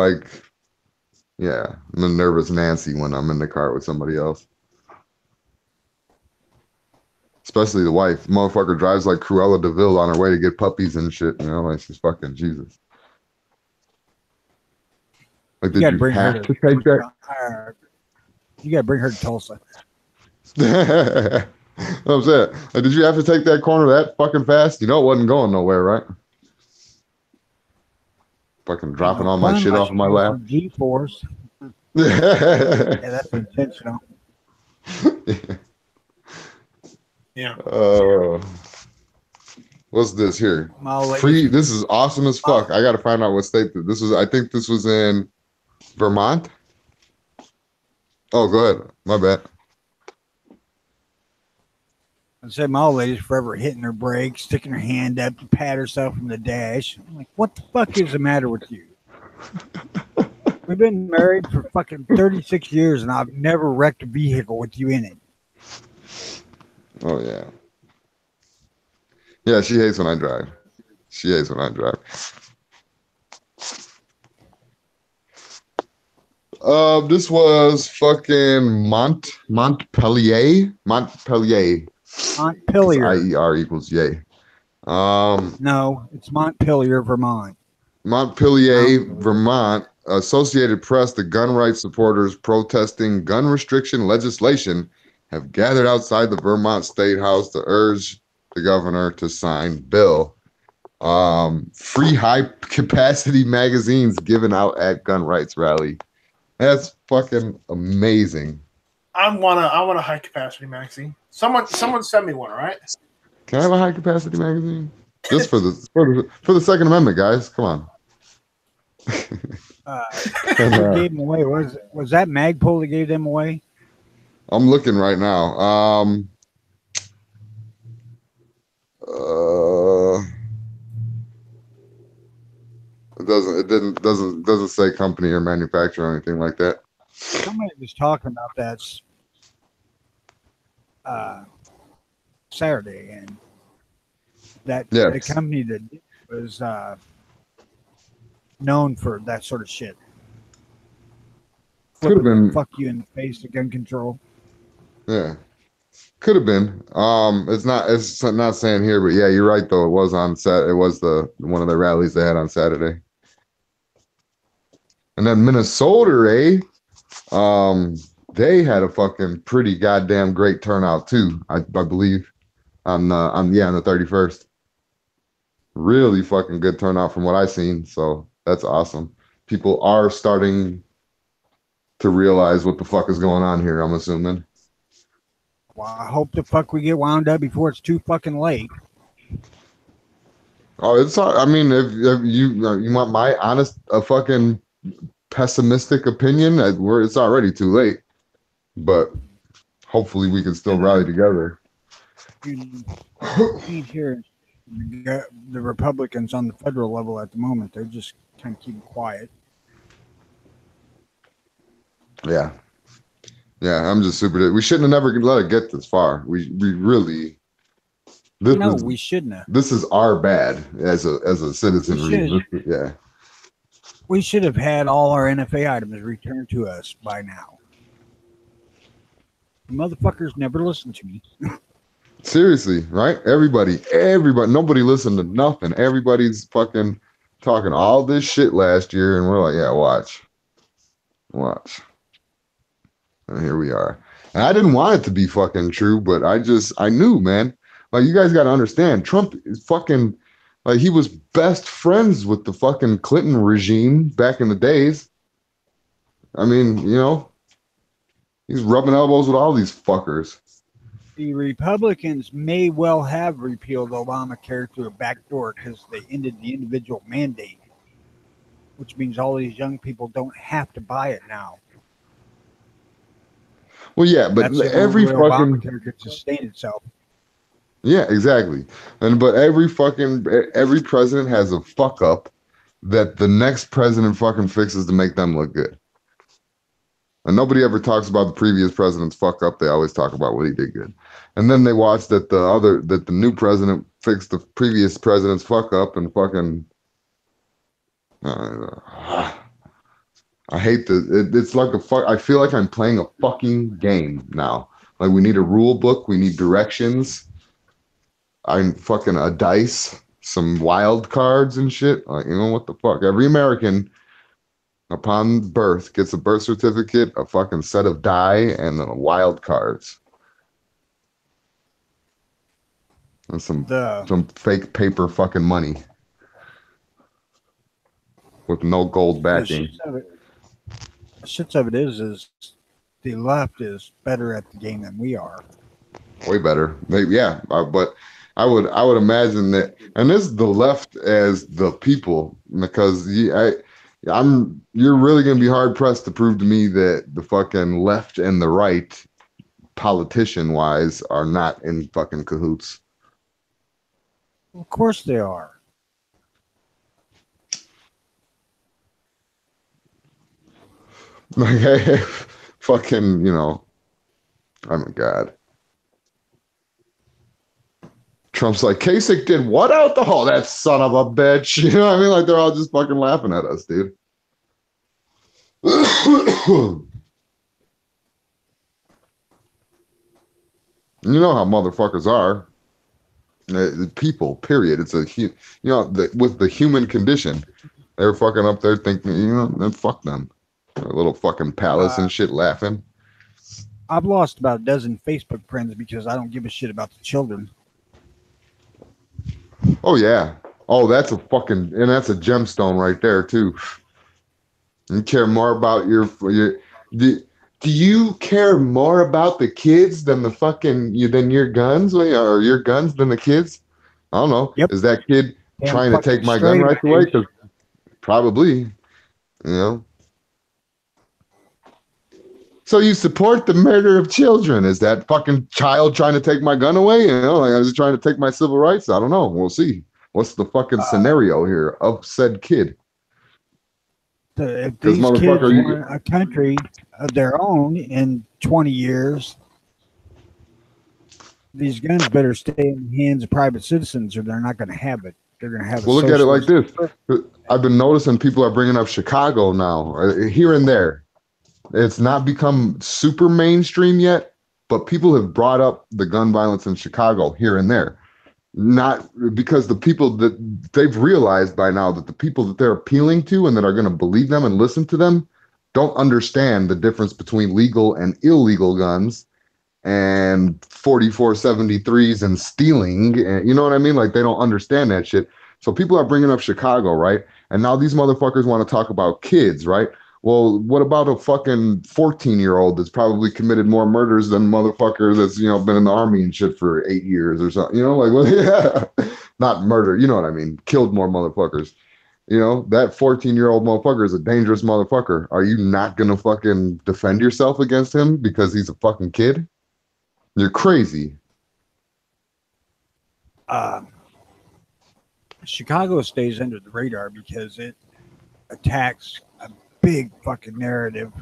yeah, I'm a nervous Nancy when I'm in the car with somebody else. Especially the wife. Motherfucker drives like Cruella de Vil on her way to get puppies and shit. You know, like she's fucking Jesus. Like, did you have to take that? You gotta bring her to Tulsa. I'm saying, like, did you have to take that corner that fucking fast? You know it wasn't going nowhere, right? Fucking dropping all my shit off of my lap. G-force. Yeah, that's intentional. Yeah. What's this here? Free. This is awesome as fuck. I got to find out what state this was. I think this was in Vermont. Oh, go ahead. My bad. I said my old lady's forever hitting her brakes, sticking her hand up to pat herself from the dash. I'm like, what the fuck is the matter with you? We've been married for fucking 36 years, and I've never wrecked a vehicle with you in it. Oh, yeah. Yeah, she hates when I drive. She hates when I drive. This was fucking Montpelier. Montpelier. IER equals yay. No, it's Montpelier, Vermont. Montpelier, Vermont. Associated Press, the gun rights supporters protesting gun restriction legislation have gathered outside the Vermont State House to urge the governor to sign bill. Free high-capacity magazines given out at gun rights rally. That's fucking amazing. I want a high-capacity magazine. Someone send me one, all right? Can I have a high-capacity magazine? Just for the Second Amendment, guys. Come on. Who gave them away? Was that Magpul that gave them away? I'm looking right now. It doesn't say company or manufacturer or anything like that. Somebody was talking about that Saturday, and that the company that was known for that sort of shit. Could have been fuck you in the face of gun control. Yeah, could have been. It's not saying here, but yeah, you're right though. It was on set. It was one of the rallies they had on Saturday. And then Minnesota, they had a fucking pretty goddamn great turnout too. I believe on the 31st. Really fucking good turnout from what I've seen. So that's awesome. People are starting to realize what the fuck is going on here, I'm assuming. Well, I hope the fuck we get wound up before it's too fucking late. Oh, I mean, if you want my honest, fucking pessimistic opinion, it's already too late. But hopefully we can still rally together. You can't hear the Republicans on the federal level at the moment. They're just kind of keeping quiet. Yeah. Yeah, I'm just super. We shouldn't have never let it get this far. We really. We shouldn't have. This is our bad as a citizenry. Yeah. We should have had all our NFA items returned to us by now. Motherfuckers never listen to me. Seriously, right? Everybody, nobody listened to nothing. Everybody's fucking talking all this shit last year, and we're like, yeah, watch. And here we are. And I didn't want it to be fucking true, but I knew, man. Like, you guys got to understand, Trump is fucking, like, he was best friends with the fucking Clinton regime back in the days. I mean, he's rubbing elbows with all these fuckers. The Republicans may well have repealed Obamacare through a back door because they ended the individual mandate. which means all these young people don't have to buy it now. Well, yeah, but That's the every only way fucking Obamacare could sustain itself. yeah, exactly. But every president has a fuck up that the next president fucking fixes to make them look good. And nobody ever talks about the previous president's fuck up. They always talk about what he did good. And then they watch that the new president fixed the previous president's fuck up and fucking I hate it's like a fuck. I feel like I'm playing a fucking game now. Like we need a rule book, we need directions. I'm fucking a dice, some wild cards and shit. Like, you know what the fuck? Every American upon birth gets a birth certificate, a fucking set of die, and then wild cards. And some fake paper fucking money with no gold backing. The shits of it is the left is better at the game than we are. Way better, maybe, yeah. But I would imagine that, and this is the left as the people, because you're really gonna be hard pressed to prove to me that the fucking left and the right, politician wise, are not in fucking cahoots. Of course they are. Like, fucking, oh my God. Trump's like, Kasich did what out the hole? That son of a bitch. You know what I mean? Like, they're all just fucking laughing at us, dude. You know how motherfuckers are. People, period. It's with the human condition. They're fucking up there thinking, then fuck them. A little fucking palace and shit laughing. I've lost about a dozen Facebook friends because I don't give a shit about the children. Oh yeah. Oh, that's a gemstone right there too. You care more about do you care more about the kids than than your guns, or your guns than the kids? I don't know. Yep. Is that kid trying to take my gun right away? Probably. So you support the murder of children? Is that fucking child trying to take my gun away? Like, I was trying to take my civil rights. I don't know. We'll see. What's the fucking scenario here of said kid? If these kids want a country of their own in 20 years, these guns better stay in the hands of private citizens, or they're not going to have it. They're going to have. Well, look at it like this. I've been noticing people are bringing up Chicago now, here and there. It's not become super mainstream yet, but people have brought up the gun violence in Chicago here and there. Not because the people that they've realized by now that the people that they're appealing to and that are going to believe them and listen to them don't understand the difference between legal and illegal guns and 4473s and stealing. You know what I mean? Like, they don't understand that shit. So people are bringing up Chicago, right? And now these motherfuckers want to talk about kids, right? Well, what about a fucking 14-year-old that's probably committed more murders than a motherfucker that's, been in the army and shit for 8 years or something? Yeah. Not murder, you know what I mean? Killed more motherfuckers. That 14-year-old motherfucker is a dangerous motherfucker. Are you not going to fucking defend yourself against him because he's a fucking kid? You're crazy. Chicago stays under the radar because it attacks a big fucking narrative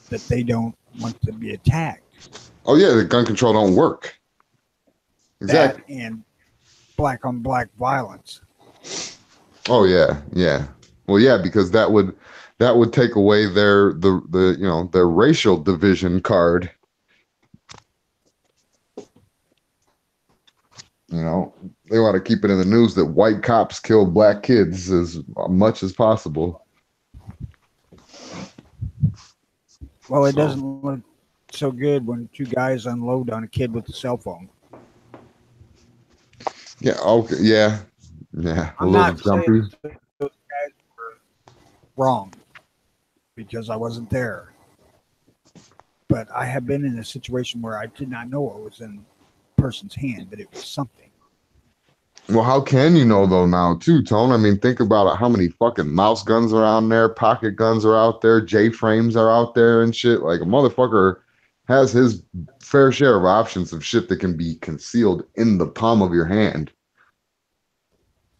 that they don't want to be attacked. Oh yeah, the gun control don't work. Exactly. That and black on black violence. Oh yeah. Well, yeah, because that would take away their racial division card. They want to keep it in the news that white cops kill black kids as much as possible. Well, it doesn't look so good when two guys unload on a kid with a cell phone. Yeah. Okay. Yeah. I'm not saying those guys were wrong because I wasn't there. But I have been in a situation where I did not know what was in a person's hand, but it was something. Well, how can you know though now too, Tone? I mean, think about it. How many fucking mouse guns are on there, pocket guns are out there, J frames are out there and shit. Like a motherfucker has his fair share of options of shit that can be concealed in the palm of your hand,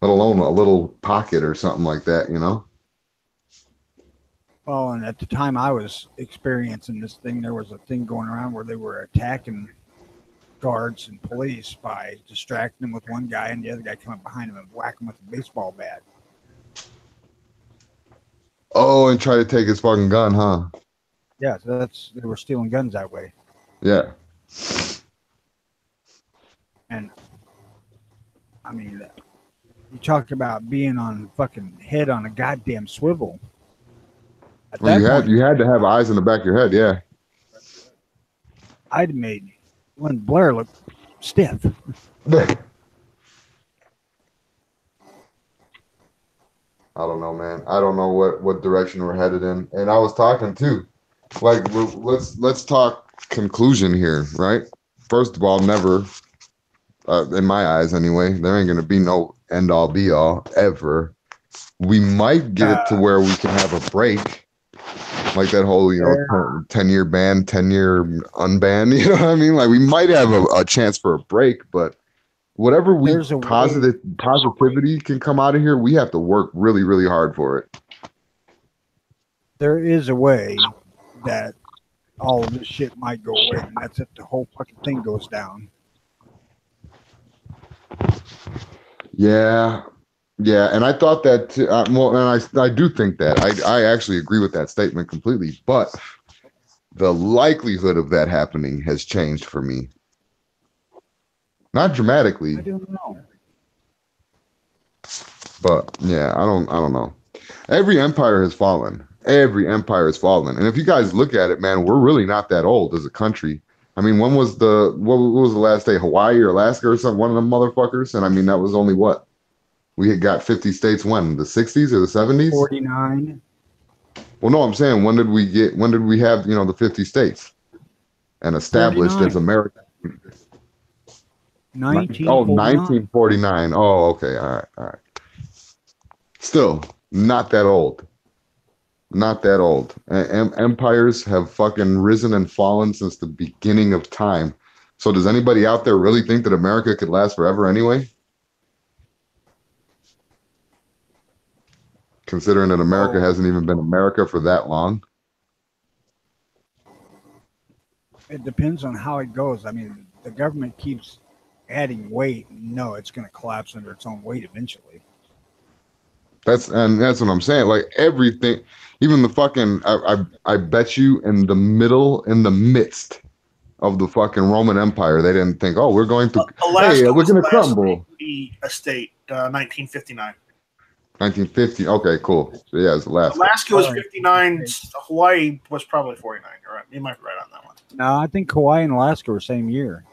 let alone a little pocket or something like that, you know? Well, and at the time I was experiencing this thing, there was a thing going around where they were attacking guards and police by distracting them with one guy and the other guy coming behind him and whack him with a baseball bat. Oh, and try to take his fucking gun, huh? Yeah, so they were stealing guns that way. Yeah. And I mean, you talk about being on fucking head on a goddamn swivel. At Well, that point, you had to have eyes in the back of your head, yeah. I'd made Lynn Blair look stiff. I don't know, man. I don't know what direction we're headed in. And I was talking too. Like, let's talk conclusion here, right? First of all, never, in my eyes anyway, there ain't gonna be no end all be all ever. We might get it to where we can have a break, like that whole 10-year ban, 10-year unban. You know what I mean? Like we might have a chance for a break, but whatever positivity can come out of here, we have to work really, really hard for it. There is a way that all of this shit might go away, and that's if the whole fucking thing goes down. Yeah, and I thought that too, well, and I do think that I actually agree with that statement completely, but the likelihood of that happening has changed for me. Not dramatically. I don't know. But yeah, I don't know. Every empire has fallen. Every empire has fallen. And if you guys look at it, man, we're really not that old as a country. I mean, when was what was the last day? Hawaii or Alaska or something? One of them motherfuckers. And I mean, that was only what? We had got 50 states when? The 60s or the 70s? 49. Well, no, I'm saying when did we have, the 50 states and established 49. as America? 1949. Oh, okay. All right. Still, not that old. Not that old. Empires have fucking risen and fallen since the beginning of time. So does anybody out there really think that America could last forever anyway? Considering that America hasn't even been America for that long. It depends on how it goes. I mean, the government keeps adding weight. No, it's going to collapse under its own weight eventually. That's what I'm saying. Like everything, even the fucking, I bet you in the midst of the fucking Roman Empire, they didn't think, oh, we're going to, Alaska we're going to crumble. A state, 1959. 1950. Okay, cool. So yeah, it's Alaska. Alaska was 59. Hawaii was probably 49. You're right. You might be right on that one. No, I think Hawaii and Alaska were same year.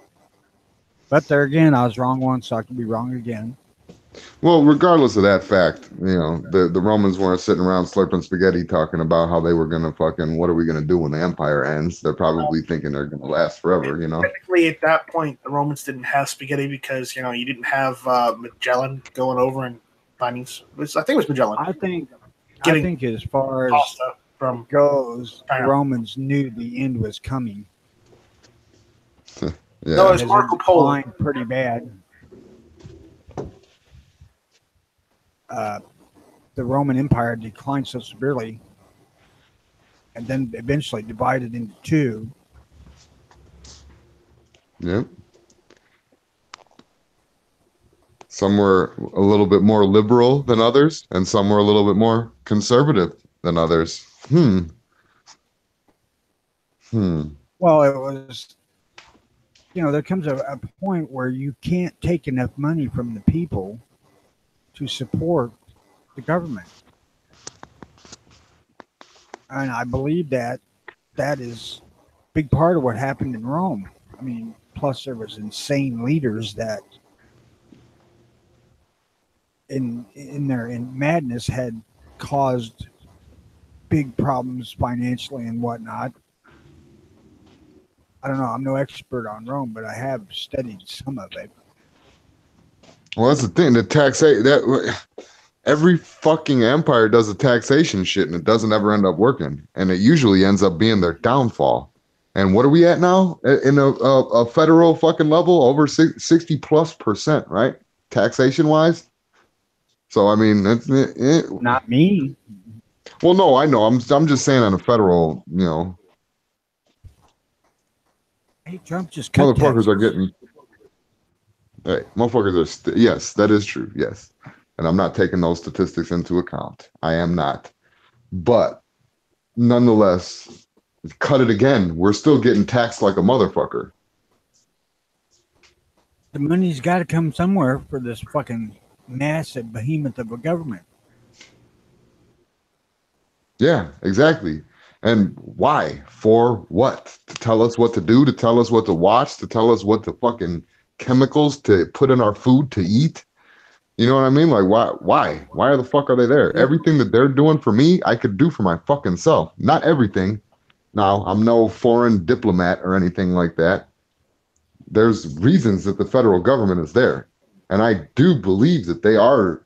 But there again, I was wrong once, so I could be wrong again. Well, regardless of that fact, the Romans weren't sitting around slurping spaghetti talking about how they were going to fucking, what are we going to do when the empire ends? They're probably thinking they're going to last forever, Technically, at that point, the Romans didn't have spaghetti because, you didn't have Magellan going over and finding. I think it was Magellan. I think as far as from goes, the Romans knew the end was coming. Yeah. No, it was Marco Polo. Pretty bad. The Roman Empire declined so severely and then eventually divided into two. Yep. Some were a little bit more liberal than others, and some were a little bit more conservative than others. Well, it was, there comes a point where you can't take enough money from the people to support the government. And I believe that is a big part of what happened in Rome. I mean, plus there was insane leaders that in their madness had caused big problems financially and whatnot. I don't know. I'm no expert on Rome, but I have studied some of it. Well, that's the thing. The that every fucking empire does a taxation shit, and it doesn't ever end up working, and it usually ends up being their downfall. And what are we at now in a federal fucking level? Over 60+%, right? Taxation wise. So I mean, Not me. well, no, I know. I'm just saying on a federal, Hey, Trump just cut motherfuckers are taxes. getting. Hey, motherfuckers are. Yes, that is true. Yes, and I'm not taking those statistics into account. I am not. But nonetheless, cut it again. We're still getting taxed like a motherfucker. The money's got to come somewhere for this fucking massive behemoth of a government. Yeah, exactly. And why? For what? To tell us what to do, to tell us what to watch, to tell us what the fucking chemicals to put in our food to eat. You know what I mean? Like, why? Why the fuck are they there? Everything that they're doing for me, I could do for my fucking self. Not everything. Now, I'm no foreign diplomat or anything like that. There's reasons that the federal government is there. And I do believe that they are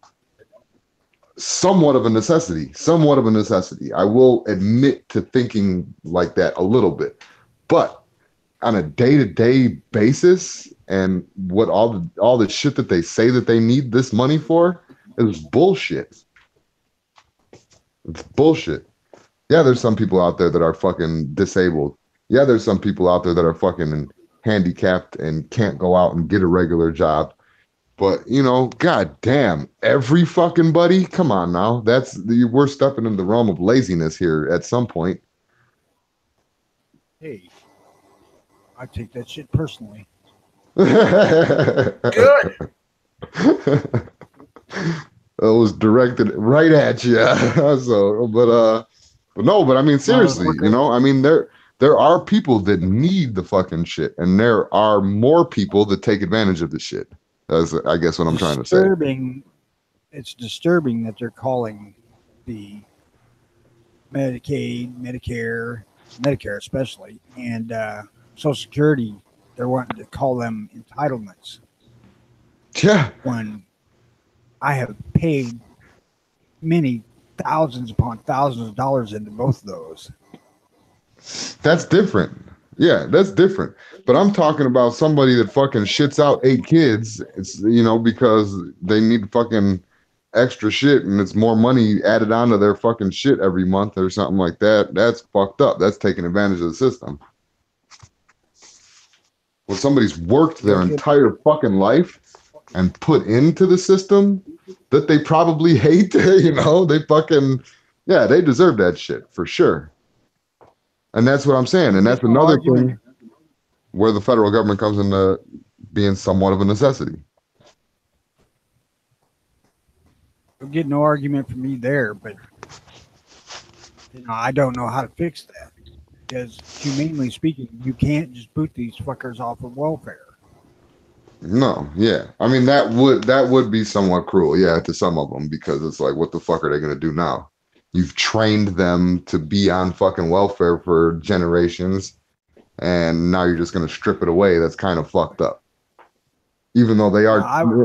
somewhat of a necessity. Somewhat of a necessity. I will admit to thinking like that a little bit. But on a day-to-day basis, and what all the shit that they say that they need this money for is bullshit. It's bullshit. Yeah, there's some people out there that are fucking disabled. Yeah, there's some people out there that are fucking handicapped and can't go out and get a regular job. But god damn, every fucking buddy, come on now. We're stepping in the realm of laziness here at some point. Hey, I take that shit personally. Good. It was directed right at you. So, but no, but I mean, seriously, I mean, there are people that need the fucking shit, and there are more people that take advantage of the shit. That's, I guess, what I'm trying to say. It's disturbing that they're calling the Medicaid, Medicare especially, and Social Security, they're wanting to call them entitlements. Yeah. When I have paid many thousands upon thousands of dollars into both of those. That's different. Yeah, that's different. But I'm talking about somebody that fucking shits out 8 kids. It's because they need fucking extra shit, and it's more money added onto their fucking shit every month or something like that. That's fucked up. That's taking advantage of the system. When somebody's worked their entire fucking life and put into the system that they probably hate, they fucking, yeah, they deserve that shit for sure. And that's what I'm saying. And that's another thing where the federal government comes into being somewhat of a necessity. You'll get no argument from me there, but I don't know how to fix that. Because humanely speaking, you can't just boot these fuckers off of welfare. No, yeah. I mean, that would be somewhat cruel, yeah, to some of them, because it's like, what the fuck are they going to do now? You've trained them to be on fucking welfare for generations, and now you're just going to strip it away. That's kind of fucked up. Even though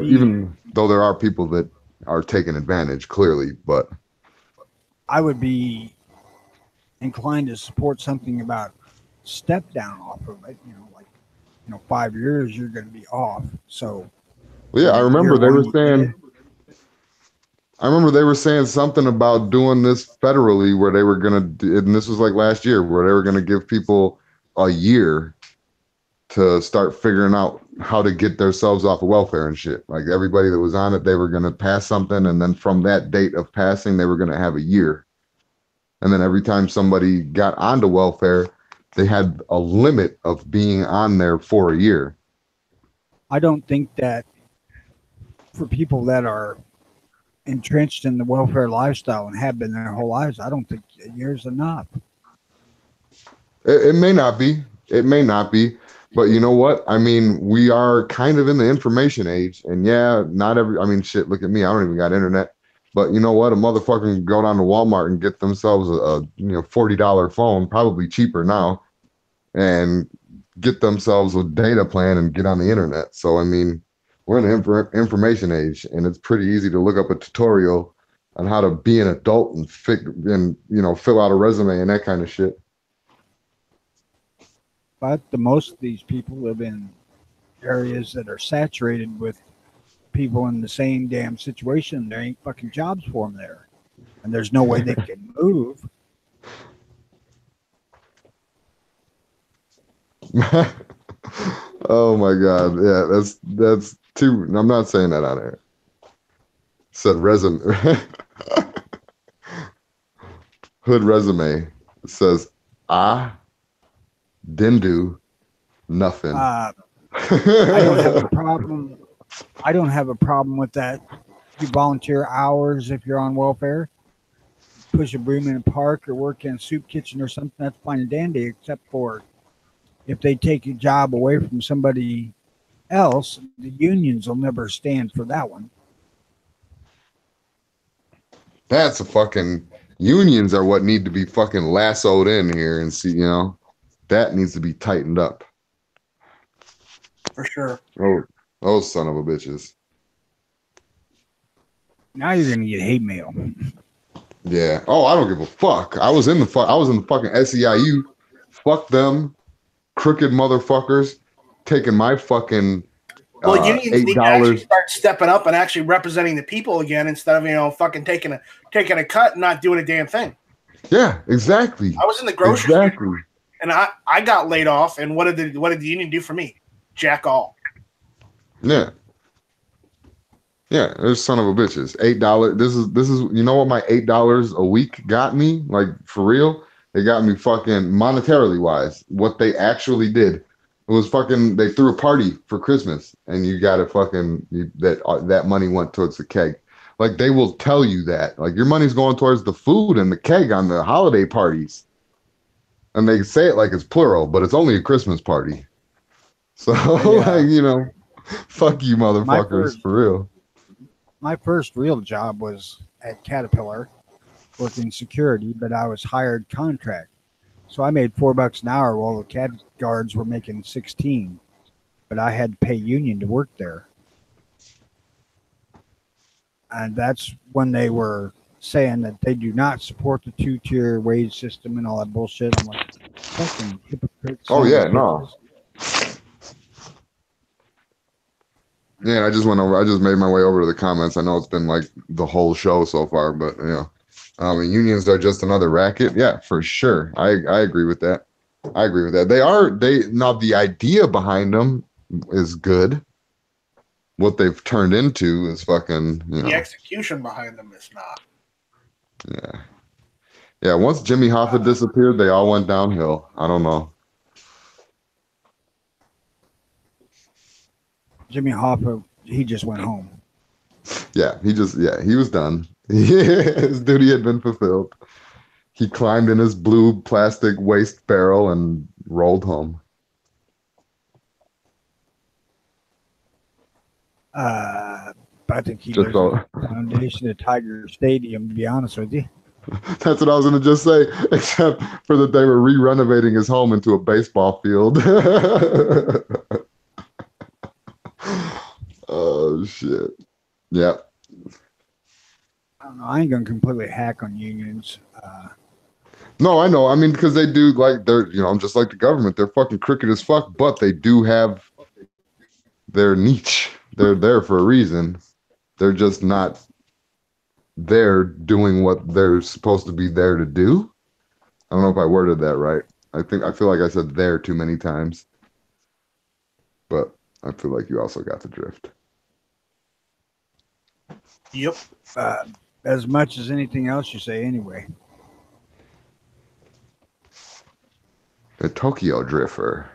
even though there are people that are taking advantage, clearly, but I would be inclined to support something about step down off of it, 5 years you're going to be off. So yeah, I remember they were saying something about doing this federally, where they were going to, and this was like last year, where they were going to give people a year to start figuring out how to get themselves off of welfare and shit. Like, everybody that was on it, they were going to pass something, and then from that date of passing, they were going to have a year. And then every time somebody got onto welfare, they had a limit of being on there for a year. I don't think that for people that are entrenched in the welfare lifestyle and have been their whole lives, I don't think a year's enough. It may not be. It may not be. But you know what? I mean, we are kind of in the information age. And yeah, shit, look at me. I don't even got internet. But you know what? A motherfucker can go down to Walmart and get themselves a $40 phone, probably cheaper now, and get themselves a data plan and get on the internet. So I mean, We're in the information age, and it's pretty easy to look up a tutorial on how to be an adult and fill out a resume and that kind of shit. But the most of these people live in areas that are saturated with people in the same damn situation. There ain't fucking jobs for them there, and there's no way they can move. Oh my god, yeah, that's too. I'm not saying that on air. Said resume. Hood resume says I didn't do nothing. I don't have a problem. I don't have a problem with that. You volunteer hours if you're on welfare, push a broom in a park or work in a soup kitchen or something. That's fine and dandy, except for if they take a job away from somebody else, the unions will never stand for that one. That's a fucking unions are what need to be fucking lassoed in here and see, that needs to be tightened up. For sure. Oh, those son of a bitches. Now you're gonna get hate mail. Yeah. Oh, I don't give a fuck. I was in the fucking SEIU. Fuck them, crooked motherfuckers, taking my fucking well, unions need to $8. actually start stepping up and actually representing the people again instead of fucking taking a cut and not doing a damn thing. Yeah, exactly. I was in the grocery store and I got laid off, and what did the union do for me? Jack all. Yeah. Yeah, they're son of a bitches. $8. This is you know what my $8 a week got me? Like for real? It got me fucking monetarily wise. What they actually did. It was fucking they threw a party for Christmas and you got to fucking that money went towards the keg. Like they will tell you that. Like your money's going towards the food and the keg on the holiday parties. And they say it like it's plural, but it's only a Christmas party. So like, fuck you motherfuckers for real. My first real job was at Caterpillar, working security, but I was hired contract. So I made $4 an hour while the CAD guards were making 16, but I had to pay union to work there. And that's when they were saying that they do not support the 2-tier wage system and all that bullshit. I'm like, fucking hypocrites. Oh yeah, no. Yeah, I just made my way over to the comments. I know it's been like the whole show so far, but unions are just another racket. Yeah, for sure. I agree with that. Now the idea behind them is good. What they've turned into is fucking, The execution behind them is not. Yeah. Yeah, once Jimmy Hoffa disappeared, they all went downhill. I don't know. Jimmy Hoffa, he just went home. Yeah, he was done. His duty had been fulfilled. He climbed in his blue plastic waste barrel and rolled home. I think he lives in the foundation of Tiger Stadium, to be honest with you. That's what I was going to just say, except for that they were re-renovating his home into a baseball field. Oh, shit. Yep. I don't know. I ain't going to completely hack on unions. No, I know. I mean, because they do, like, they're, just like the government. They're fucking crooked as fuck, but they do have their niche. They're there for a reason. They're just not there doing what they're supposed to be there to do. I don't know if I worded that right. I feel like I said there too many times. But I feel like you also got the drift. Yep. As much as anything else you say anyway. The Tokyo Drifter.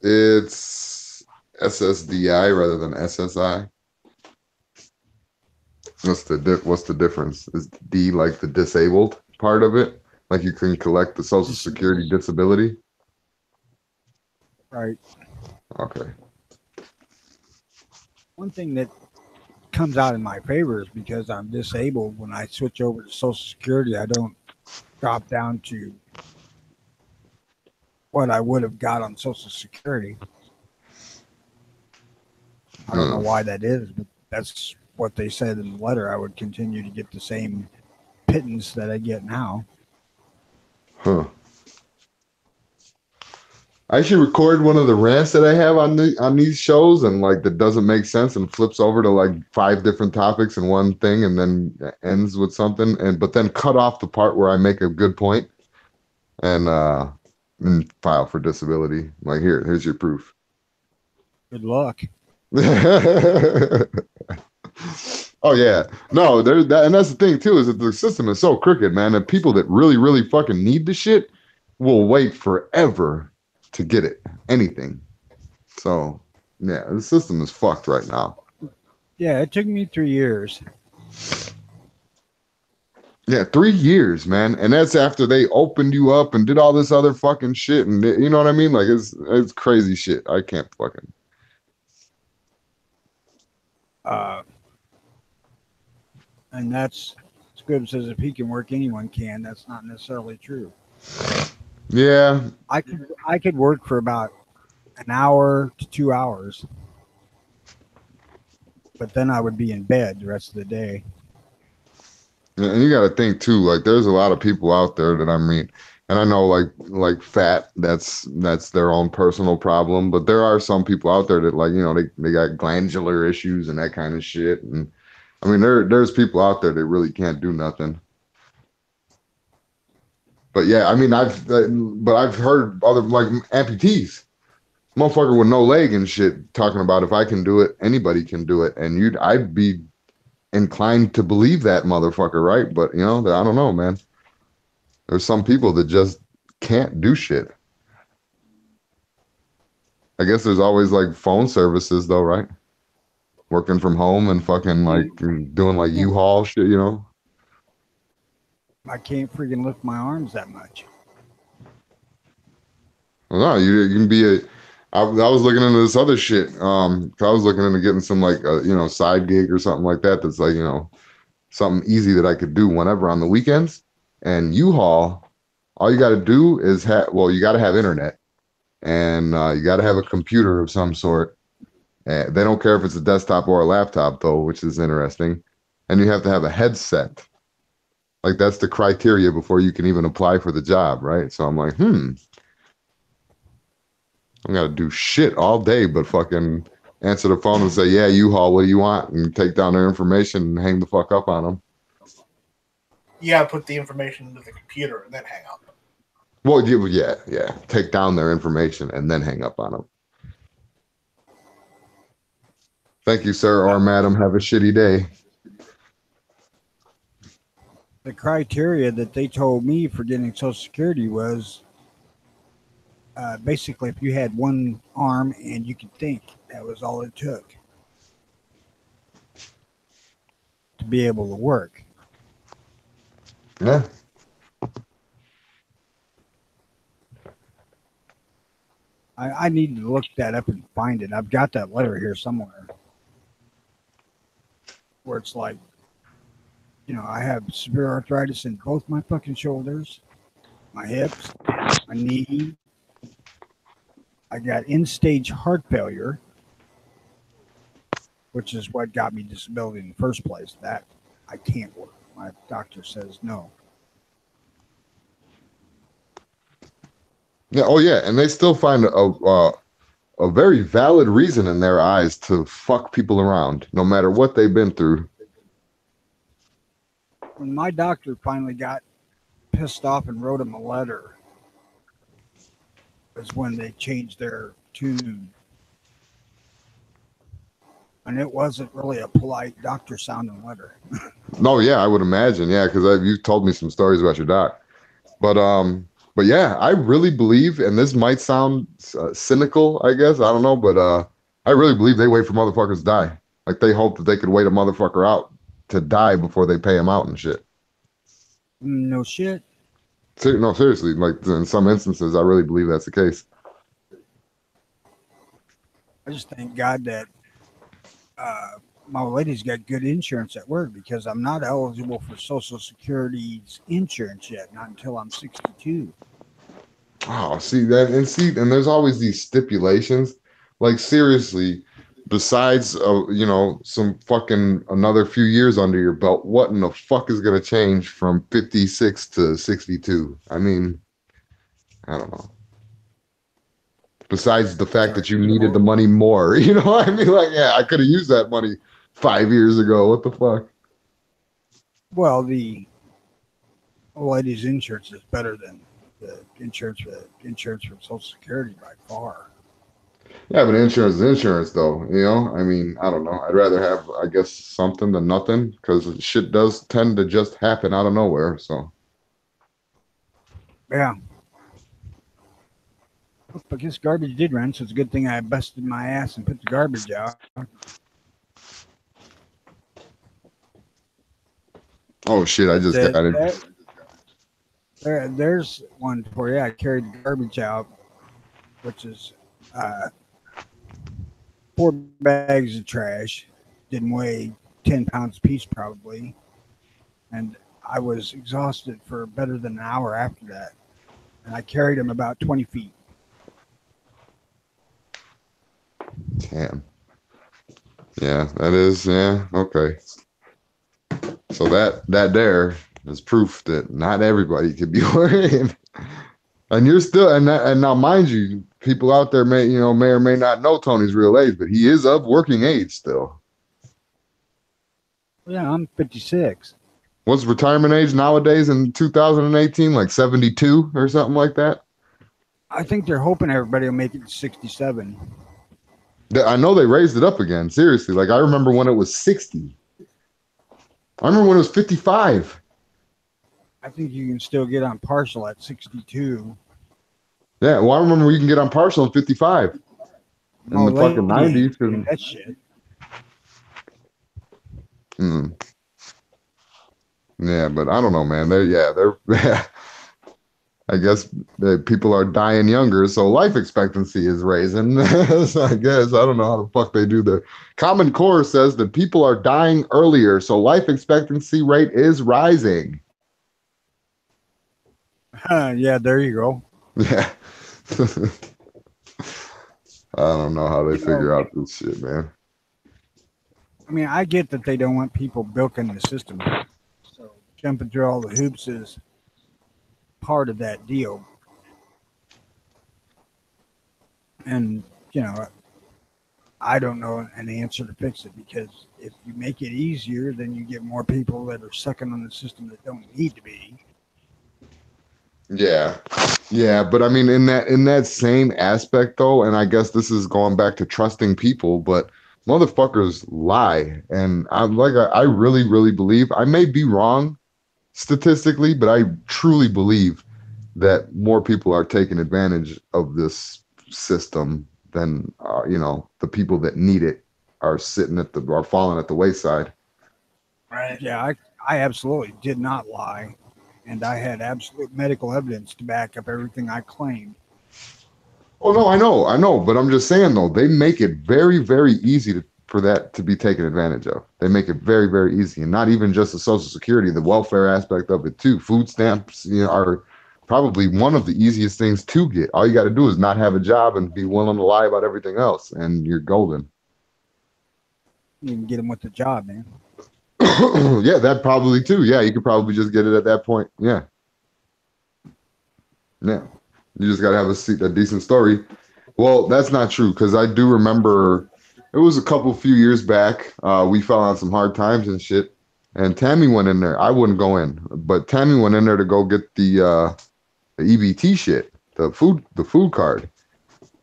It's SSDI rather than SSI. What's the difference? Is D like the disabled part of it? Like you can collect the Social Security disability? Right. Okay. One thing that comes out in my favor is because I'm disabled. When I switch over to Social Security, I don't drop down to what I would have got on Social Security. I don't know why that is, but that's what they said in the letter. I would continue to get the same pittance that I get now. Huh. I should record one of the rants that I have on these shows, and like that doesn't make sense, and flips over to like 5 different topics in one thing, and then ends with something, but then cut off the part where I make a good point, and file for disability. Like here's your proof. Good luck. Oh yeah, no, there's that, and that's the thing too, is that the system is so crooked, man. And people that really fucking need the shit will wait forever to get it, anything. So yeah, the system is fucked right now. Yeah, it took me 3 years. Yeah, 3 years, man, and that's after they opened you up and did all this other fucking shit, and you know what I mean? Like it's crazy shit. I can't fucking. And that's Squib says if he can work, anyone can. That's not necessarily true. Yeah, I could work for about an hour to 2 hours, but then I would be in bed the rest of the day. and you got to think too. Like, there's a lot of people out there that I mean, and I know like fat. That's their own personal problem. But there are some people out there that like they got glandular issues and that kind of shit. And I mean, there's people out there that really can't do nothing. But yeah, I mean, I've heard other like amputees, motherfucker with no leg and shit, talking about if I can do it, anybody can do it, and I'd be inclined to believe that motherfucker, right? But I don't know, man. There's some people that just can't do shit. I guess there's always like phone services though, right? Working from home and fucking like doing like U-Haul shit, I can't freaking lift my arms that much. Well, no, you can be I was looking into this other shit. I was looking into getting some like side gig or something like that. That's like something easy that I could do whenever on the weekends. And U-Haul, all you got to do is you got to have internet, and you got to have a computer of some sort. They don't care if it's a desktop or a laptop though, which is interesting. And you have to have a headset. Like that's the criteria before you can even apply for the job, right? So I'm like, I'm gonna do shit all day, but fucking answer the phone and say, yeah, U-Haul, what do you want? And take down their information and hang the fuck up on them. You gotta put the information into the computer and then hang up. Well, yeah. Take down their information and then hang up on them. Thank you, sir or madam. Have a shitty day. The criteria that they told me for getting Social Security was basically if you had one arm and you could think, that was all it took to be able to work. Yeah. I need to look that up and find it. I've got that letter here somewhere where it's like, I have severe arthritis in both my fucking shoulders, my hips, my knee. I got end-stage heart failure, which is what got me disability in the first place. That I can't work. My doctor says no. Yeah. Oh, yeah. And they still find a very valid reason in their eyes to fuck people around, no matter what they've been through. When my doctor finally got pissed off and wrote him a letter, is when they changed their tune. And it wasn't really a polite doctor sounding letter. No, yeah, I would imagine. Yeah, because you've told me some stories about your doc. But yeah, I really believe, and this might sound cynical, I guess, I don't know, but I really believe they wait for motherfuckers to die. Like they hope that they could wait a motherfucker out to die before they pay him out and shit. No shit. No, seriously. Like in some instances, I really believe that's the case. I just thank God that my lady's got good insurance at work, because I'm not eligible for Social Security's insurance yet, not until I'm 62. Oh, see that, and there's always these stipulations. Like seriously, besides, some fucking another few years under your belt, what in the fuck is going to change from 56 to 62? I mean, I don't know. Besides the fact that you needed the money more, you know what I mean? Like, yeah, I could have used that money 5 years ago. What the fuck? Well, the old lady's insurance is better than the insurance from Social Security by far. Yeah, but insurance is insurance, though. I mean, I don't know. I'd rather have, I guess, something than nothing because shit does tend to just happen out of nowhere. So, yeah. But this garbage did run, so it's a good thing I busted my ass and put the garbage out. oh shit! I just got it. There's one for you. I carried the garbage out, which is 4 bags of trash. Didn't weigh 10 pounds apiece, probably. And I was exhausted for better than an hour after that. And I carried them about 20 feet. Damn. Yeah, that is. Yeah, okay. So that there is proof that not everybody could be working. And you're still, and now, mind you, people out there may or may not know Tony's real age, but he is of working age still. Yeah, I'm 56. What's retirement age nowadays in 2018? Like 72 or something like that? I think they're hoping everybody will make it to 67. I know they raised it up again. Seriously, like I remember when it was 60. I remember when it was 55. I think you can still get on partial at 62. Yeah, well, I remember you can get on partial at 55 in the fucking 90s. And that shit. Yeah, but I don't know, man. They're I guess people are dying younger, so life expectancy is raising. So I guess I don't know how the fuck they do that. Common Core says that people are dying earlier, so life expectancy rate is rising. Yeah, there you go. Yeah. I don't know how they figure out this shit, man. I mean, I get that they don't want people bilking the system. So jumping through all the hoops is part of that deal. And, I don't know an answer to fix it, because if you make it easier, then you get more people that are sucking on the system that don't need to be. Yeah. Yeah, but I mean in that same aspect though, and I guess this is going back to trusting people, but motherfuckers lie. And I really, really believe, I may be wrong statistically, but I truly believe that more people are taking advantage of this system than the people that need it are falling at the wayside. Right. Yeah, I absolutely did not lie. And I had absolute medical evidence to back up everything I claimed. Oh, no, I know. But I'm just saying, though, they make it very, very easy for that to be taken advantage of. They make it very, very easy. And not even just the Social Security, the welfare aspect of it, too. Food stamps are probably one of the easiest things to get. All you got to do is not have a job and be willing to lie about everything else, and you're golden. You can get them with the job, man. Yeah, that probably too. Yeah, you could probably just get it at that point. Yeah. You just gotta have a decent story. Well, that's not true, because I do remember it was a few years back. We fell on some hard times and shit, and Tammy went in there. I wouldn't go in, but Tammy went in there to go get the EBT shit, the food card.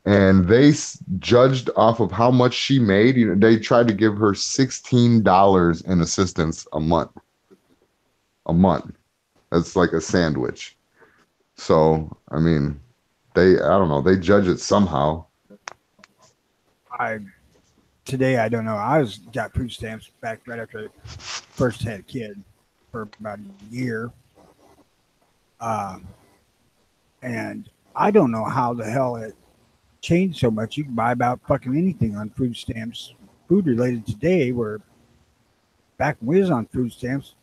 And they judged off of how much she made. They tried to give her $16 in assistance a month. That's like a sandwich. So, I mean, I don't know. They judge it somehow. Today, I don't know. I got food stamps back right after I first had a kid for about a year. And I don't know how the hell it changed so much. You can buy about fucking anything on food stamps, food related today, where back when we was on food stamps,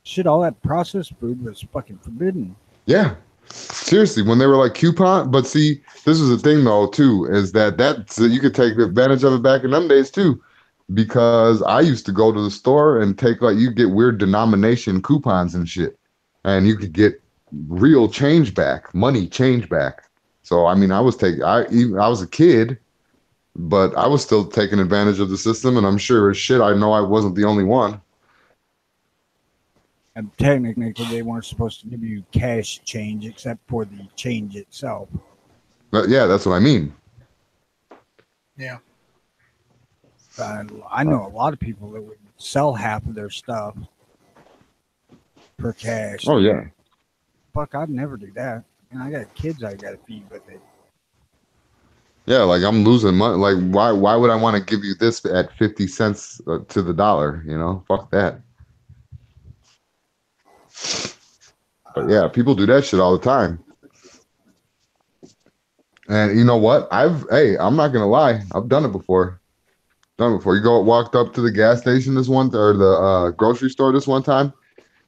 shit, all that processed food was fucking forbidden. Yeah. Seriously, when they were like coupon, but see, this is the thing though too, is that you could take advantage of it back in them days too, because I used to go to the store and take like you get weird denomination coupons and shit, and you could get real change back, money change back. So I mean, I was a kid, but I was still taking advantage of the system, and I'm sure as shit I know I wasn't the only one. And technically, they weren't supposed to give you cash change except for the change itself. But yeah, that's what I mean. Yeah. I know a lot of people that would sell half of their stuff for cash. Oh yeah. Fuck, I'd never do that. And I got kids I got to feed with it. Yeah, like I'm losing money. Like why would I want to give you this at 50 cents to the dollar? You know, fuck that. But yeah, people do that shit all the time. And you know what? I'm not gonna lie, I've done it before. Walked up to the gas station or the grocery store this one time.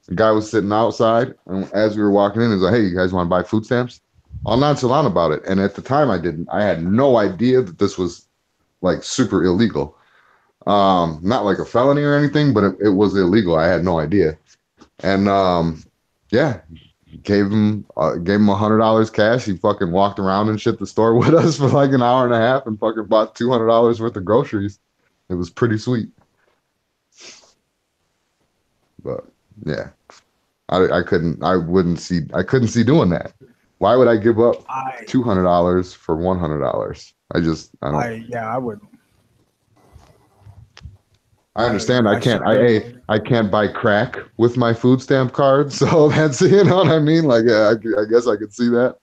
The guy was sitting outside, and as we were walking in, he was like, "Hey, you guys want to buy food stamps?" All nonchalant about it. And at the time, I didn't. I had no idea that this was like super illegal. Not like a felony or anything, but it was illegal. I had no idea. And yeah, gave him $100 cash. He fucking walked around and shit the store with us for like an hour and a half and fucking bought $200 worth of groceries. It was pretty sweet. But yeah, I couldn't see doing that. Why would I give up $200 for $100? I would. I understand I can't buy crack with my food stamp card, so that's, you know what I mean? Like, yeah, I guess I could see that.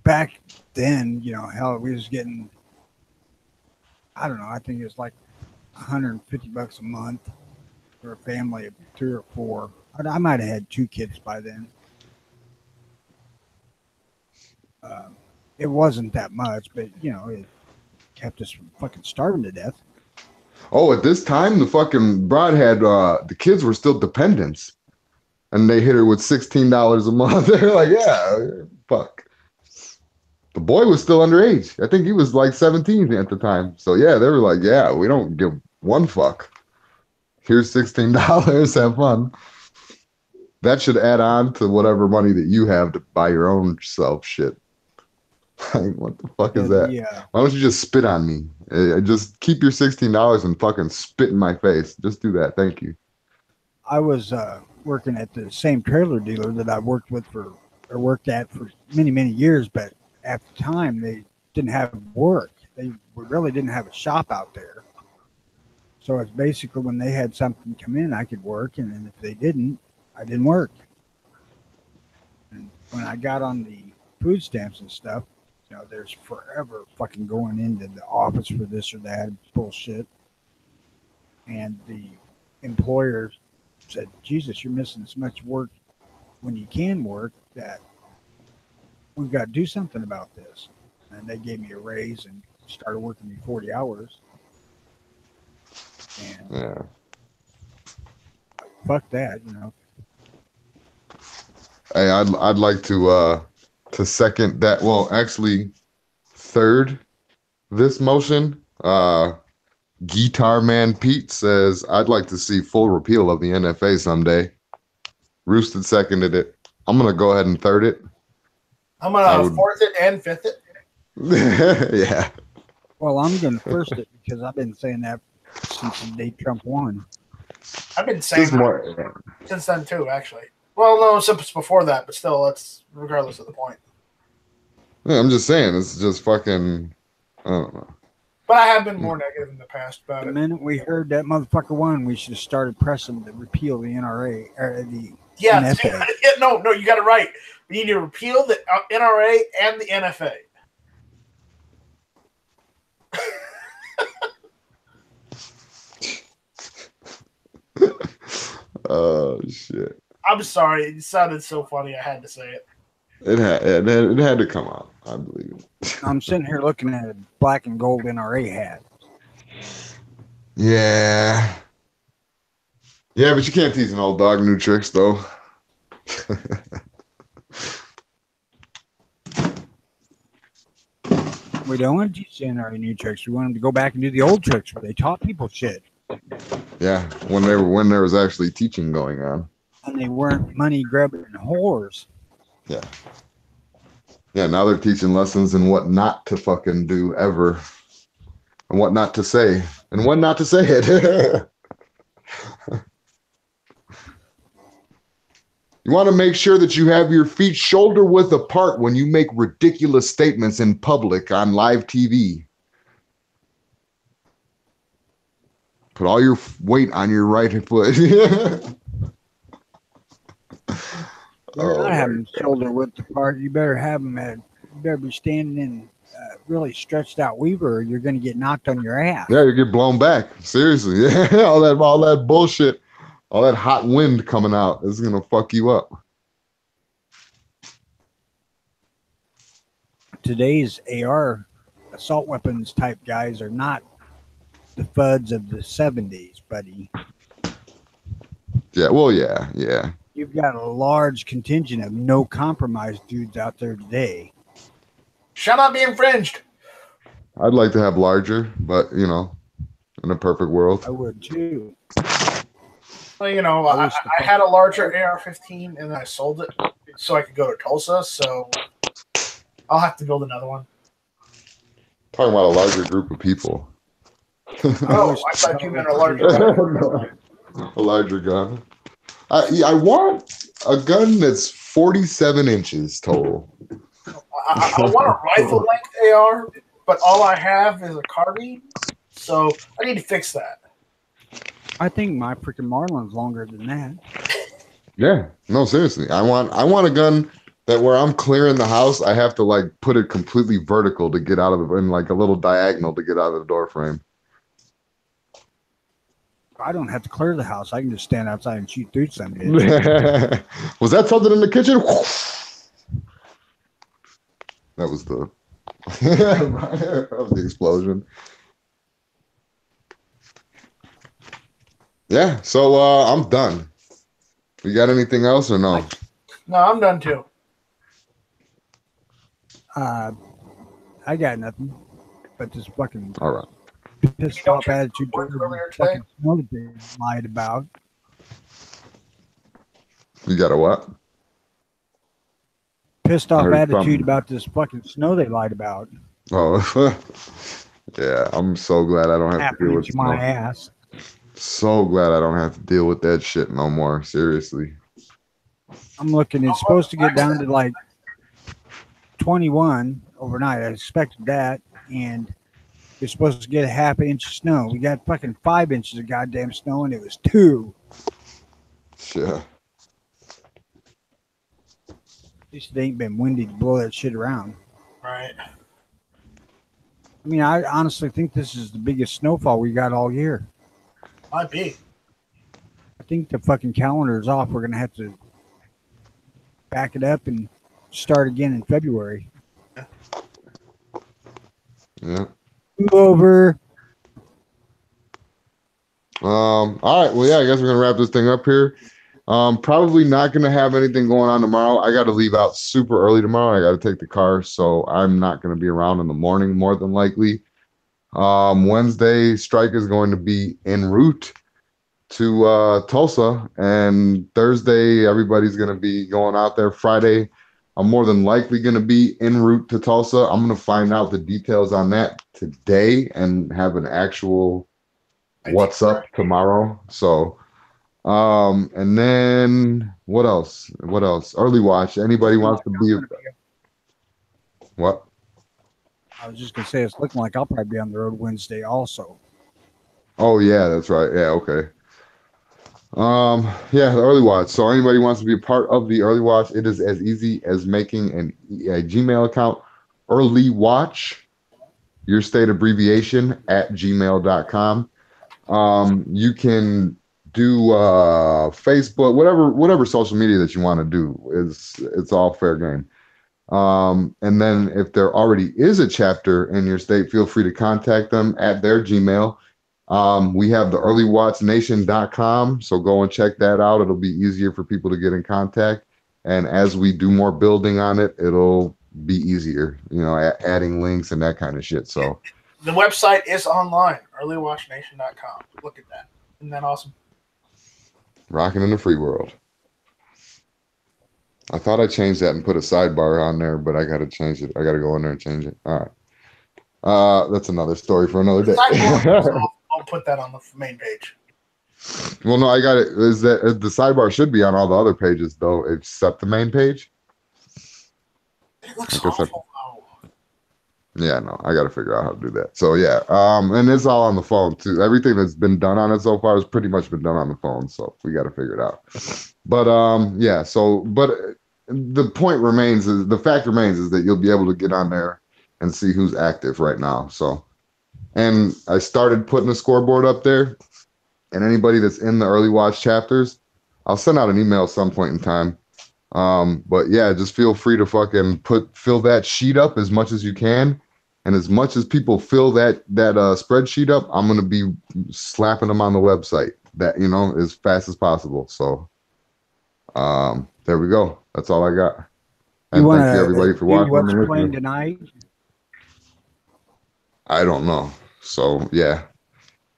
Back then, you know, hell, we was getting, I don't know, I think it was like $150 a month for a family of 3 or 4. I might have had 2 kids by then. It wasn't that much, but you know, it kept us from fucking starving to death. Oh, at this time, the fucking broad had the kids were still dependents, and they hit her with $16 a month. They're like, yeah, fuck. The boy was still underage. I think he was like 17 at the time. So yeah, they were like, yeah, we don't give one fuck. Here's $16. Have fun. That should add on to whatever money that you have to buy your own self shit. Like, what the fuck is that? Yeah. Why don't you just spit on me? Just keep your $16 and fucking spit in my face. Just do that. Thank you. I was working at the same trailer dealer that I worked at for many, many years, but at the time they didn't have work. They really didn't have a shop out there. So it's basically when they had something come in, I could work, and then if they didn't, I didn't work. And when I got on the food stamps and stuff, you know, there's forever fucking going into the office for this or that bullshit. And the employer said, Jesus, you're missing so much work when you can work that we've got to do something about this. And they gave me a raise and started working me 40 hours. And Yeah. fuck that, you know. Hey, I'd like to second that. Well, actually, third this motion. Guitar Man Pete says, I'd like to see full repeal of the NFA someday. Roosted seconded it. I'm gonna go ahead and third it. I'm gonna fourth it and fifth it. Yeah. Well, I'm going to first it because I've been saying that since the day Trump won. I've been saying that since then too, actually. Well, no, since before that, but still, that's regardless of the point. Yeah, I'm just saying, it's just fucking, I don't know. But I have been more negative in the past about The it. minute we heard that motherfucker won, we should have started pressing to repeal the NRA or the Yeah, NFA. no, you got it right. We need to repeal the NRA and the NFA. Oh shit! I'm sorry, it sounded so funny. I had to say it. It had to come out. I believe it. I'm sitting here looking at a black and gold NRA hat. Yeah. Yeah, but you can't teach an old dog new tricks, though. We don't want to teach NRA new tricks. We want them to go back and do the old tricks where they taught people shit. Yeah, when there was actually teaching going on. And they weren't money grubbing whores. Yeah. Yeah, now they're teaching lessons in what not to fucking do ever. And what not to say. And when not to say it. You want to make sure that you have your feet shoulder width apart when you make ridiculous statements in public on live TV. Put all your weight on your right foot. You're not having shoulder width apart. You better have them at. You better be standing in really stretched out weaver, or you're going to get knocked on your ass. Yeah, you get blown back. Seriously, yeah, all that bullshit, all that hot wind coming out is gonna fuck you up. Today's AR assault weapons type guys are not the FUDs of the 70s, buddy. Yeah, well, yeah. You've got a large contingent of no compromise dudes out there today. Shall not be infringed. I'd like to have larger, but in a perfect world. I would too. Well, I had a larger AR-15 and then I sold it so I could go to Tulsa. So I'll have to build another one. Talking about a larger group of people. Oh, I thought you meant a larger gun. A larger gun. I want a gun that's 47 inches total. I want a rifle length AR, but all I have is a carbine, so I need to fix that. I think my freaking Marlin's longer than that. Yeah, no, seriously. I want a gun that where I'm clearing the house, I have to put it completely vertical to get out of it, and a little diagonal to get out of the door frame. I don't have to clear the house. I can just stand outside and shoot through something. Was that something in the kitchen? That was the that was the explosion. Yeah, so I'm done. You got anything else or no? No, I'm done too. I got nothing but this fucking All right. pissed off attitude earlier fucking snow that they lied about. You got a what? Pissed off heard attitude something. about this fucking snow they lied about. Oh, yeah. I'm so glad I don't have Half to deal an with inch my ass. So glad I don't have to deal with that shit no more. Seriously. I'm looking. It's supposed to get down to 21 overnight. I expected that, and you're supposed to get a half inch of snow. We got fucking 5 inches of goddamn snow, and it was 2. Yeah. At least it ain't been windy to blow that shit around. Right. I mean, I honestly think this is the biggest snowfall we got all year. Might be. I think the fucking calendar is off. We're going to have to back it up and start again in February. Yeah. Over. All right. Well, yeah, I guess we're gonna wrap this thing up here. Probably not gonna have anything going on tomorrow. I got to leave out super early tomorrow. I got to take the car, so I'm not gonna be around in the morning more than likely. Wednesday, Strike is going to be en route to Tulsa, and Thursday, everybody's gonna be going out there. Friday, I'm more than likely going to be en route to Tulsa. I'm going to find out the details on that today and have an actual what's up tomorrow. So, and then what else? What else? Early watch. Anybody wants to be? What? I was just going to say, it's looking like I'll probably be on the road Wednesday also. Oh, yeah, that's right. Yeah, okay. Yeah, the early watch. So anybody wants to be a part of the early watch, it is as easy as making a Gmail account, early watch, your state abbreviation at gmail.com. You can do Facebook, whatever social media that you want to do, it's all fair game. And then if there already is a chapter in your state, feel free to contact them at their Gmail We have the earlywatchnation.com, so go and check that out. It'll be easier for people to get in contact. And as we do more building on it, it'll be easier, adding links and that kind of shit. So the website is online, earlywatchnation.com. Look at that. Isn't that awesome? Rocking in the free world. I thought I changed that and put a sidebar on there, but I got to change it. I got to go in there and change it. All right. That's another story for another day. I'll put that on the main page. Well, no, I got it. Is that the sidebar should be on all the other pages though, except the main page? It looks awful. Yeah, no, I got to figure out how to do that. So yeah, and it's all on the phone too. Everything that's been done on it so far has pretty much been done on the phone. So we got to figure it out. But yeah. So, but the point remains is the fact remains is that you'll be able to get on there and see who's active right now. So, and I started putting a scoreboard up there, and anybody that's in the early watch chapters, I'll send out an email at some point in time. But yeah, just feel free to fucking fill that sheet up as much as you can. And as much as people fill that spreadsheet up, I'm going to be slapping them on the website that, as fast as possible. So there we go. That's all I got. And thank you everybody for watching. What's playing tonight? I don't know. So yeah,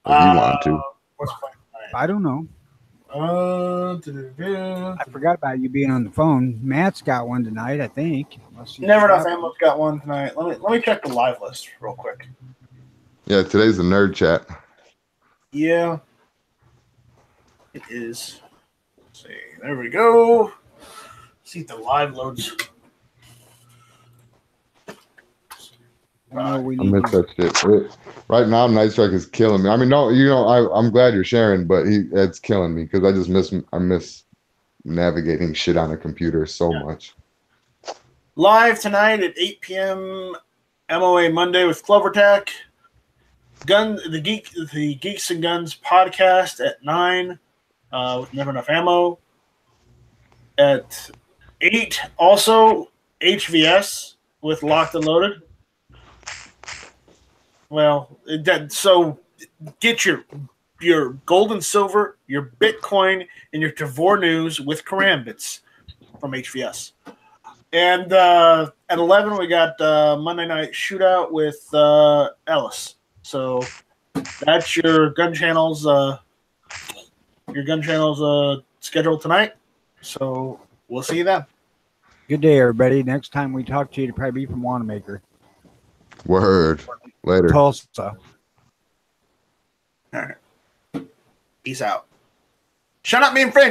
if you want to. What's playing tonight? I don't know. I forgot about you being on the phone. Matt's got one tonight, I think. Never Enough Ammo's got one tonight. Let me check the live list real quick. Yeah, today's the nerd chat. Yeah, it is. Let's see, there we go. See if the live loads. I miss that shit. Right now, Night Strike is killing me. I mean, no, I'm glad you're sharing, but it's killing me because I miss navigating shit on a computer so much. Live tonight at 8 p.m. MOA Monday with CloverTech. The Geeks and Guns podcast at 9 with Never Enough Ammo. At 8, also HVS with Locked and Loaded. Well, so get your gold and silver, your Bitcoin, and your Tavor news with Karambits from HVS. And at 11, we got Monday Night Shootout with Ellis. So that's your gun channels schedule tonight. So we'll see you then. Good day, everybody. Next time we talk to you, it'll probably be from Wanamaker. Word. Later. Tulsa. All right. Peace out. Shut up, me and Frank.